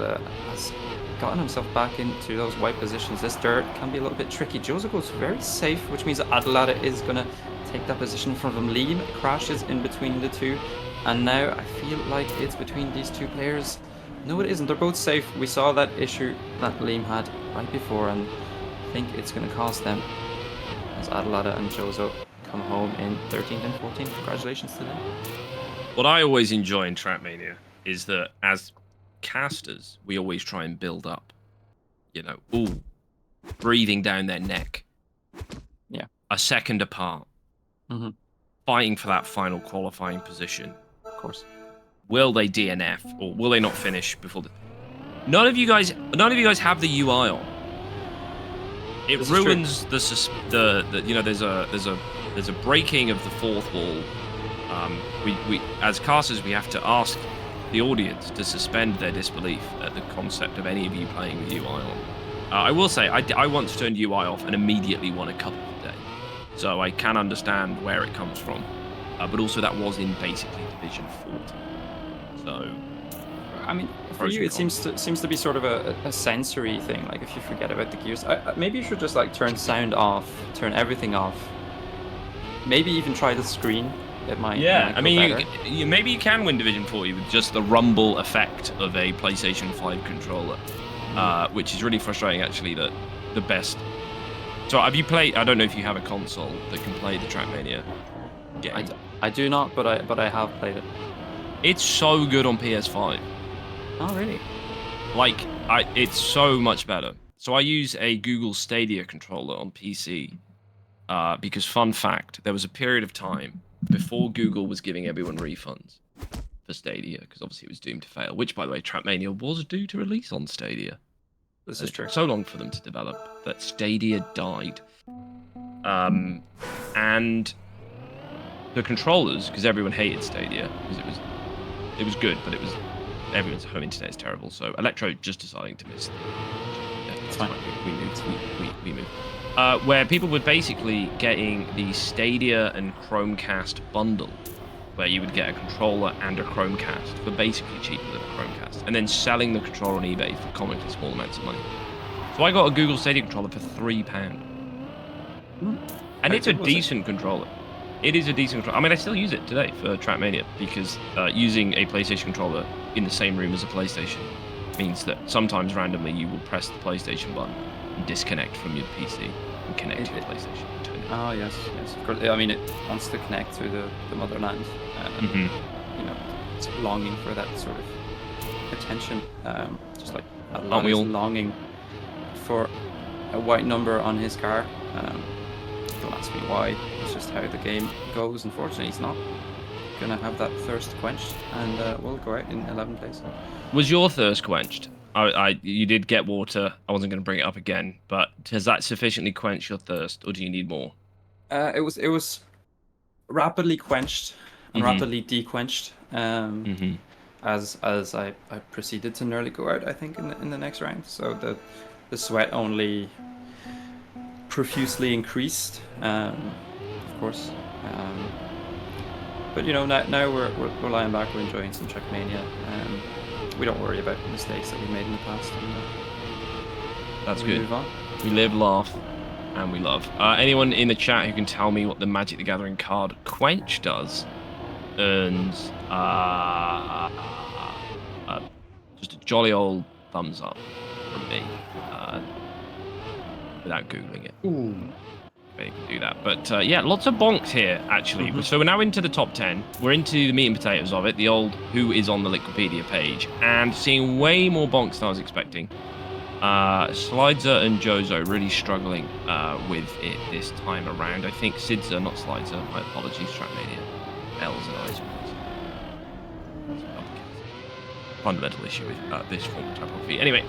has gotten himself back into those white positions. This dirt can be a little bit tricky. Jozo goes very safe, which means that Adelada is going to take that position from him. Liam crashes in between the two, and now I feel like it's between these two players. No, it isn't. They're both safe. We saw that issue that Liam had right before, and think it's going to cost them, as Adelada and Jozo come home in 13th and 14th. Congratulations to them. What I always enjoy in Trackmania is that as casters, we always try and build up. You know, ooh, breathing down their neck. Yeah. A second apart. Mm-hmm. Fighting for that final qualifying position. Of course. Will they DNF or will they not finish before the... None of you guys have the UI on. It This is ruins the you know, there's a breaking of the fourth wall. We as casters, we have to ask the audience to suspend their disbelief at the concept of any of you playing with UI on. I will say, I once turned UI off and immediately won a cup of the day. So I can understand where it comes from. But also that was in basically Division 40. So... I mean, for you, it seems to be sort of a sensory thing. Like, if you forget about the gears, maybe you should just like turn sound off, turn everything off. Maybe even try the screen. It might. Yeah, I mean, you, maybe you can win Division 40 with just the rumble effect of a PlayStation 5 controller, which is really frustrating. Actually, that the best. So, have you played? I don't know if you have a console that can play the Trackmania game. I do not, but I have played it. It's so good on PS5. Oh, really? Like, it's so much better. So I use a Google Stadia controller on PC because, fun fact, there was a period of time before Google was giving everyone refunds for Stadia, because obviously it was doomed to fail, which, by the way, Trackmania was due to release on Stadia. This is true. So long for them to develop that Stadia died. And the controllers, because everyone hated Stadia, because it was good, but everyone's home internet is terrible. So Electro just deciding to miss. It's fine. We moved. Where people were basically getting the Stadia and Chromecast bundle, where you would get a controller and a Chromecast for basically cheaper than a Chromecast, and then selling the controller on eBay for comically small amounts of money. So I got a Google Stadia controller for £3, and it's a decent controller. It is a decent controller. I mean, I still use it today for Trackmania because using a PlayStation controller in the same room as a PlayStation means that sometimes randomly you will press the PlayStation button and disconnect from your PC and connect to your PlayStation. Oh, yes, of course. I mean, it wants to connect to the motherland. You know, it's longing for that sort of attention. Just like Aren't we all longing for a white number on his car. Don't ask me why. It's just how the game goes. Unfortunately, he's not gonna have that thirst quenched, and we'll go out in 11th place. Was your thirst quenched? You did get water. I wasn't going to bring it up again, but has that sufficiently quenched your thirst, or do you need more? It was rapidly quenched and rapidly dequenched. As I proceeded to nearly go out, I think in the next round. So the sweat only profusely increased, of course. But you know, now we're lying back, we're enjoying some Trackmania. We don't worry about the mistakes that we made in the past. That's we good. Move on. We live, laugh, and we love. Anyone in the chat who can tell me what the Magic the Gathering card Quench does earns just a jolly old thumbs up from me, without googling it. Ooh. You can do that, but yeah, lots of bonks here actually. So we're now into the top 10. We're into the meat and potatoes of it, the old who is on the Liquipedia page, and seeing way more bonks than I was expecting. Slider and Jozo really struggling with it this time around. I think Sidza, not Slider. My apologies, Trackmania. L's and I's. Fundamental issue with this form of typography. Anyway,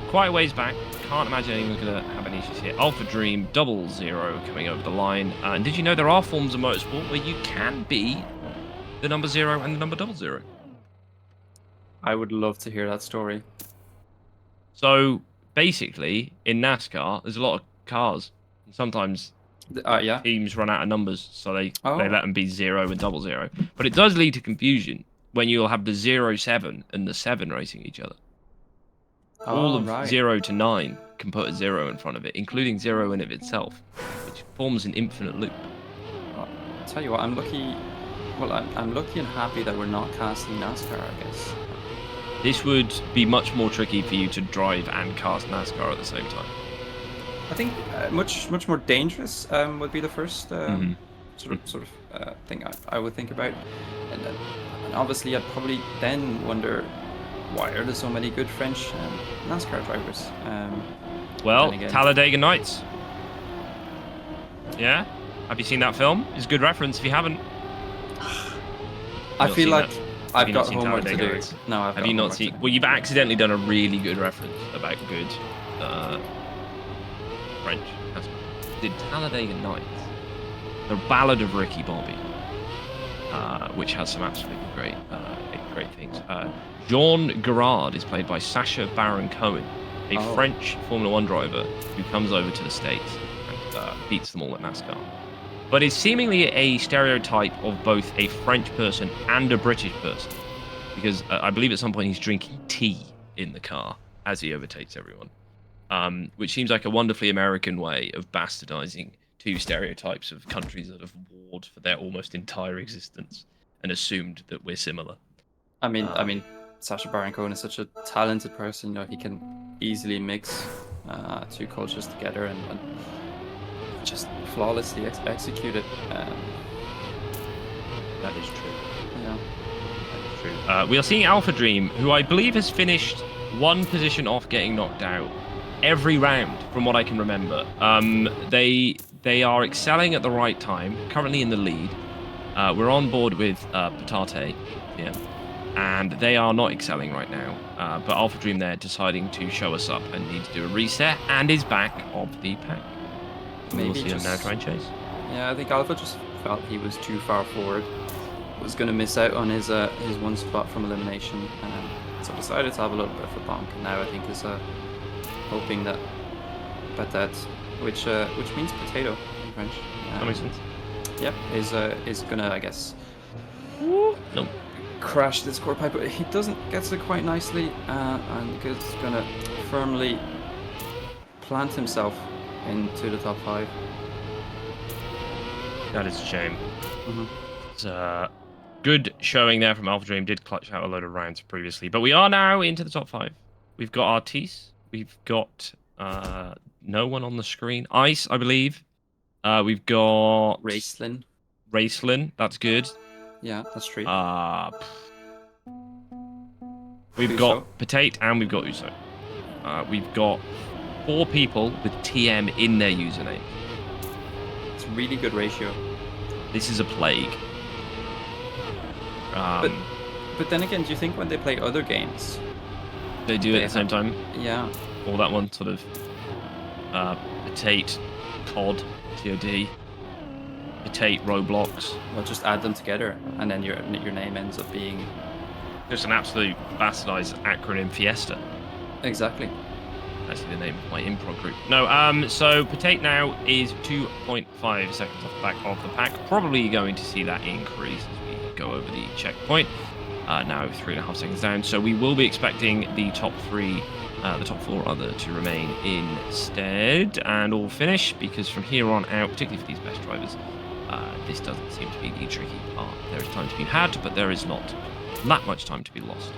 quite a ways back. Can't imagine anyone's going to have any issues here. Alpha Dream, 00 coming over the line. And did you know there are forms of motorsport where you can be the number 0 and the number 00? I would love to hear that story. So basically, in NASCAR, there's a lot of cars. Sometimes Yeah. teams run out of numbers, so they let them be 0 and 00. But it does lead to confusion when you'll have the 07 and the 7 racing each other. All of 0 to 9 can put a 0 in front of it, including 0 in of itself, which forms an infinite loop. I'll tell you what, I'm lucky. Well, I'm lucky and happy that we're not casting NASCAR, I guess. This would be much more tricky for you to drive and cast NASCAR at the same time. I think much more dangerous would be the first sort of thing I would think about, and obviously I'd probably then wonder why are there so many good French NASCAR drivers. Well, then again- Talladega Nights. Yeah, have you seen that film? It's a good reference if you haven't. I not feel seen like that? I've you not got seen homework to Talladega do. Nights? No, I've Have got you not homework to seen? do. Well, you've accidentally done a really good reference about good French. Did Talladega Nights, the Ballad of Ricky Bobby, which has some absolutely great things. Jean Girard is played by Sacha Baron Cohen, a French Formula One driver who comes over to the States and beats them all at NASCAR. But is seemingly a stereotype of both a French person and a British person, because I believe at some point he's drinking tea in the car as he overtakes everyone, which seems like a wonderfully American way of bastardizing two stereotypes of countries that have warred for their almost entire existence and assumed that we're similar. I mean, Sacha Baron Cohen is such a talented person. You know, he can easily mix two cultures together and just flawlessly execute it. That is true. Yeah. That is true. We are seeing Alpha Dream, who I believe has finished one position off getting knocked out every round, from what I can remember. They are excelling at the right time, currently in the lead. We're on board with Patate, yeah, and they are not excelling right now. But Alpha Dream there deciding to show us up and need to do a reset and is back of the pack. Maybe We'll see him now try and chase. Yeah, I think Alpha just felt he was too far forward. Was going to miss out on his one spot from elimination, so decided to have a little bit of a bonk. And now I think is hoping that which means potato in French. That makes sense. Yep, is gonna, I guess, No. crash this core pipe, but he doesn't. Gets it quite nicely, and is gonna firmly plant himself into the top 5. That is a shame. Mhm. It's good showing there from Alpha Dream. Did clutch out a load of rounds previously, but we are now into the top 5. We've got Artis. We've got no one on the screen. Ice, I believe. We've got Racelin. That's good. Yeah, that's true. We've Uso. got Patate and we've got Uso. We've got 4 people with TM in their username. It's a really good ratio. This is a plague. But then again, do you think when they play other games, they do it at the same time? Yeah. Or that one sort of Patate, COD, TOD, Patate, Roblox. Well, just add them together, and then your name ends up being Just an absolute bastardized acronym Fiesta. exactly. Actually, the name of my improv group. No, so Patate now is 2.5 seconds off the back of the pack. Probably going to see that increase as we go over the checkpoint. Now 3.5 seconds down. So we will be expecting the top 4 rather, to remain instead and all finish, because from here on out, particularly for these best drivers, this doesn't seem to be the tricky part. There is time to be had, but there is not that much time to be lost.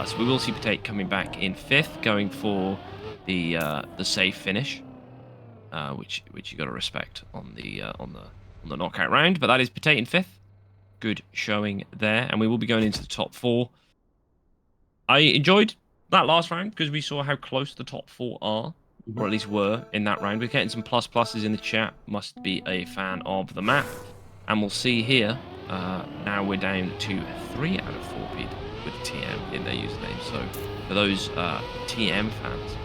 So we will see Patate coming back in 5th, going for the safe finish, which you got to respect on the knockout round. But that is Patate in 5th. Good showing there, and we will be going into the top 4. I enjoyed that last round because we saw how close the top 4 are, or at least were in that round. We're getting some pluses in the chat. Must be a fan of the map, and we'll see here. Now we're down to 3 out of 4 people with TM in their username. So for those TM fans,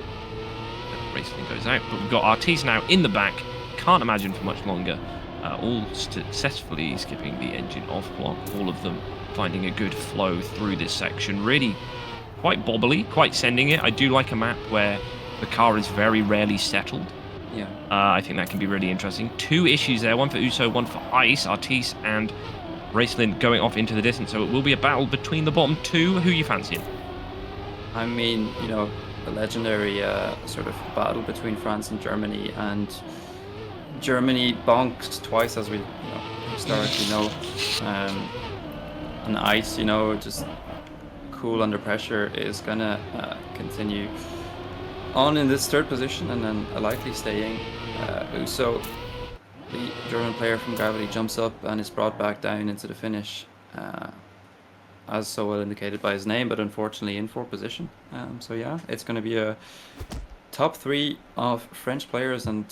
Racing goes out. But we've got Artis now in the back. Can't imagine for much longer. All successfully skipping the engine off block. All of them finding a good flow through this section. Really quite bobbly, quite sending it. I do like a map where the car is very rarely settled. Yeah. I think that can be really interesting. 2 issues there, one for Uso, one for Ice, Artis and Racelin going off into the distance. So it will be a battle between the bottom 2. Who are you fancying? I mean, you know, a legendary sort of battle between France and Germany, and Germany bonked twice, as we historically know. And Ice, just cool under pressure, is gonna continue on in this third position, and then likely staying. Uso, the German player from Gravity, jumps up and is brought back down into the finish, as so well indicated by his name, but unfortunately in fourth position. So yeah, it's going to be a top 3 of French players, and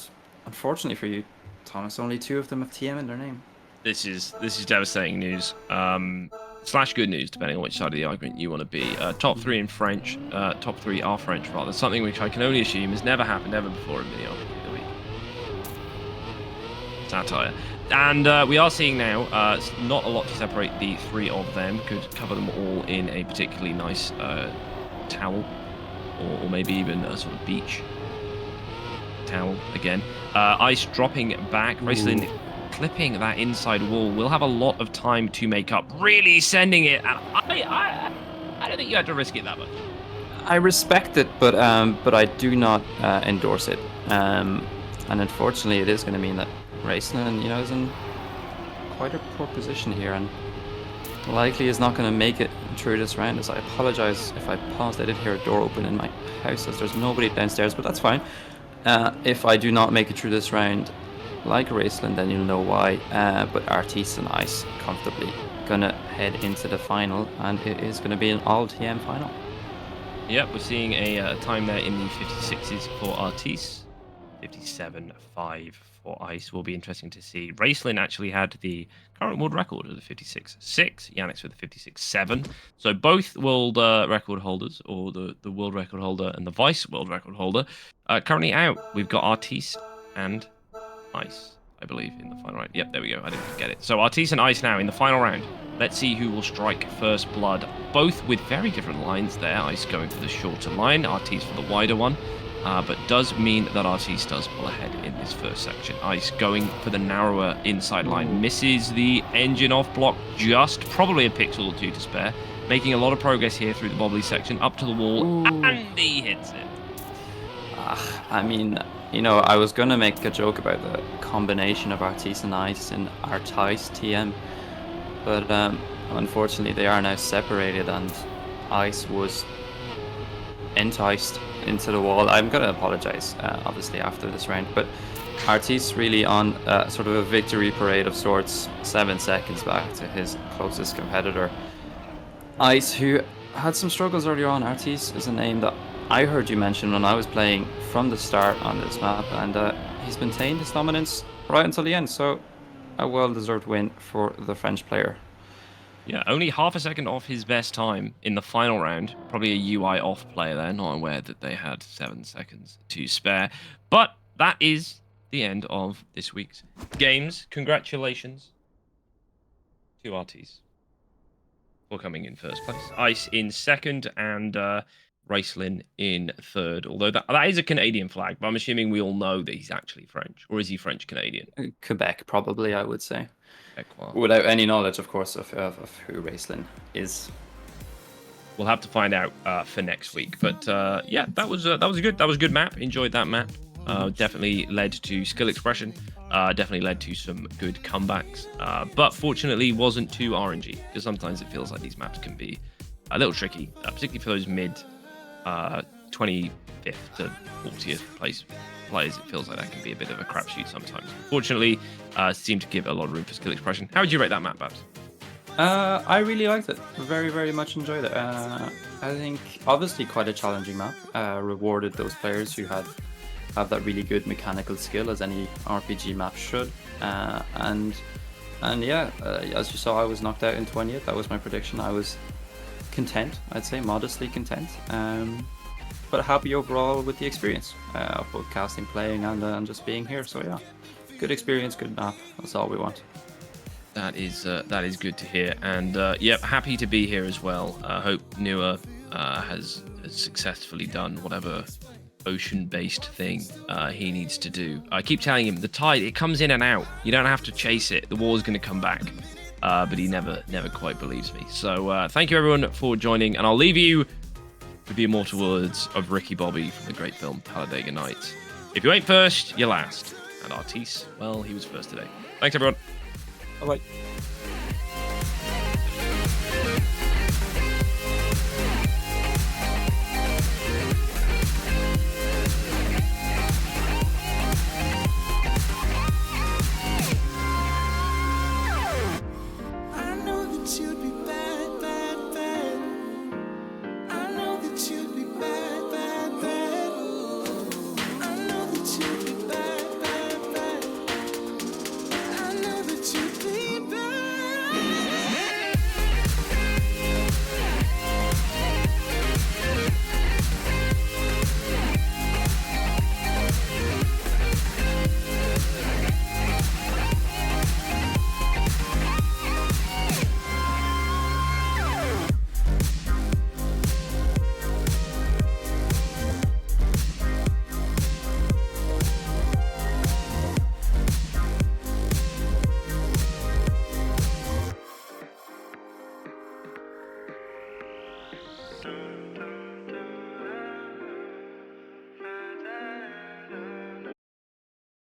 unfortunately for you, Thomas, only 2 of them have TM in their name. This is devastating news. Slash good news, depending on which side of the argument you want to be. Top 3 in French, top 3 are French rather. Something which I can only assume has never happened ever before in Mini RPG of the Week. Satire. And we are seeing now not a lot to separate the 3 of them. Could cover them all in a particularly nice towel, or maybe even a sort of beach towel again. Ice dropping back. Raceland clipping that inside wall. Will have a lot of time to make up. Really sending it. And I don't think you had to risk it that much. I respect it, but I do not endorse it. And unfortunately, it is going to mean that Raceland, is in quite a poor position here, and likely is not going to make it through this round. As I apologize if I paused, I did hear a door open in my house, as there's nobody downstairs, but that's fine. If I do not make it through this round, like Raceland, then you'll know why. But Artis and Ice comfortably gonna head into the final, and it is gonna be an all TM final. Yep, we're seeing a time there in the 56s for Artis, 57.5 for Ice. Will be interesting to see. Raceland actually had the current world record of the 56.6. Yannick's with the 56.7. So both world record holders, or the world record holder and the vice world record holder, currently out. We've got Artis and Ice, I believe, in the final round. Yep, there we go. I didn't forget it. So Artis and Ice now in the final round. Let's see who will strike first blood. Both with very different lines there. Ice going for the shorter line, Artis for the wider one. But does mean that Artis does pull ahead in this first section. Ice going for the narrower inside line. Misses the engine off block just. Probably a pixel or 2 to spare. Making a lot of progress here through the bobbly section. Up to the wall. And he hits it. I mean, I was going to make a joke about the combination of Artis and Ice in Artis TM. But unfortunately, they are now separated, and Ice was enticed into the wall. I'm going to apologize, obviously, after this round. But Artis really on sort of a victory parade of sorts, 7 seconds back to his closest competitor. Ice, who had some struggles earlier on. Artis is a name that I heard you mention when I was playing from the start on this map, and he's maintained his dominance right until the end, so a well-deserved win for the French player. Yeah, only half a second off his best time in the final round. Probably a UI off player there, not aware that they had 7 seconds to spare. But that is the end of this week's games. Congratulations to Artis for coming in first place. Ice in second, and Raceland in third, although that is a Canadian flag, but I'm assuming we all know that he's actually French, or is he French-Canadian? Quebec, probably, I would say. Quebec, without any knowledge, of course, of who Raceland is. We'll have to find out for next week, but yeah, that was good. That was a good map. Enjoyed that map. Definitely led to skill expression. Definitely led to some good comebacks, but fortunately wasn't too RNG, because sometimes it feels like these maps can be a little tricky, particularly for those mid 25th to 40th place players. It feels like that can be a bit of a crapshoot sometimes. Fortunately, seemed to give a lot of room for skill expression. How would you rate that map, Babs? I really liked it. Very, very much enjoyed it. I think obviously quite a challenging map. Rewarded those players who have that really good mechanical skill, as any RPG map should. And yeah, as you saw, I was knocked out in 20th. That was my prediction. I was content, I'd say, modestly content, but happy overall with the experience of both casting, playing, and just being here. So yeah, good experience, good map. That's all we want. That is good to hear, and yeah, happy to be here as well. Hope Nua has successfully done whatever ocean-based thing he needs to do. I keep telling him the tide, it comes in and out. You don't have to chase it. The war's going to come back. But he never quite believes me. So thank you everyone for joining, and I'll leave you with the immortal words of Ricky Bobby from the great film Talladega Nights. If you ain't first, you're last. And Artis, well, he was first today. Thanks everyone. Bye-bye. Bye.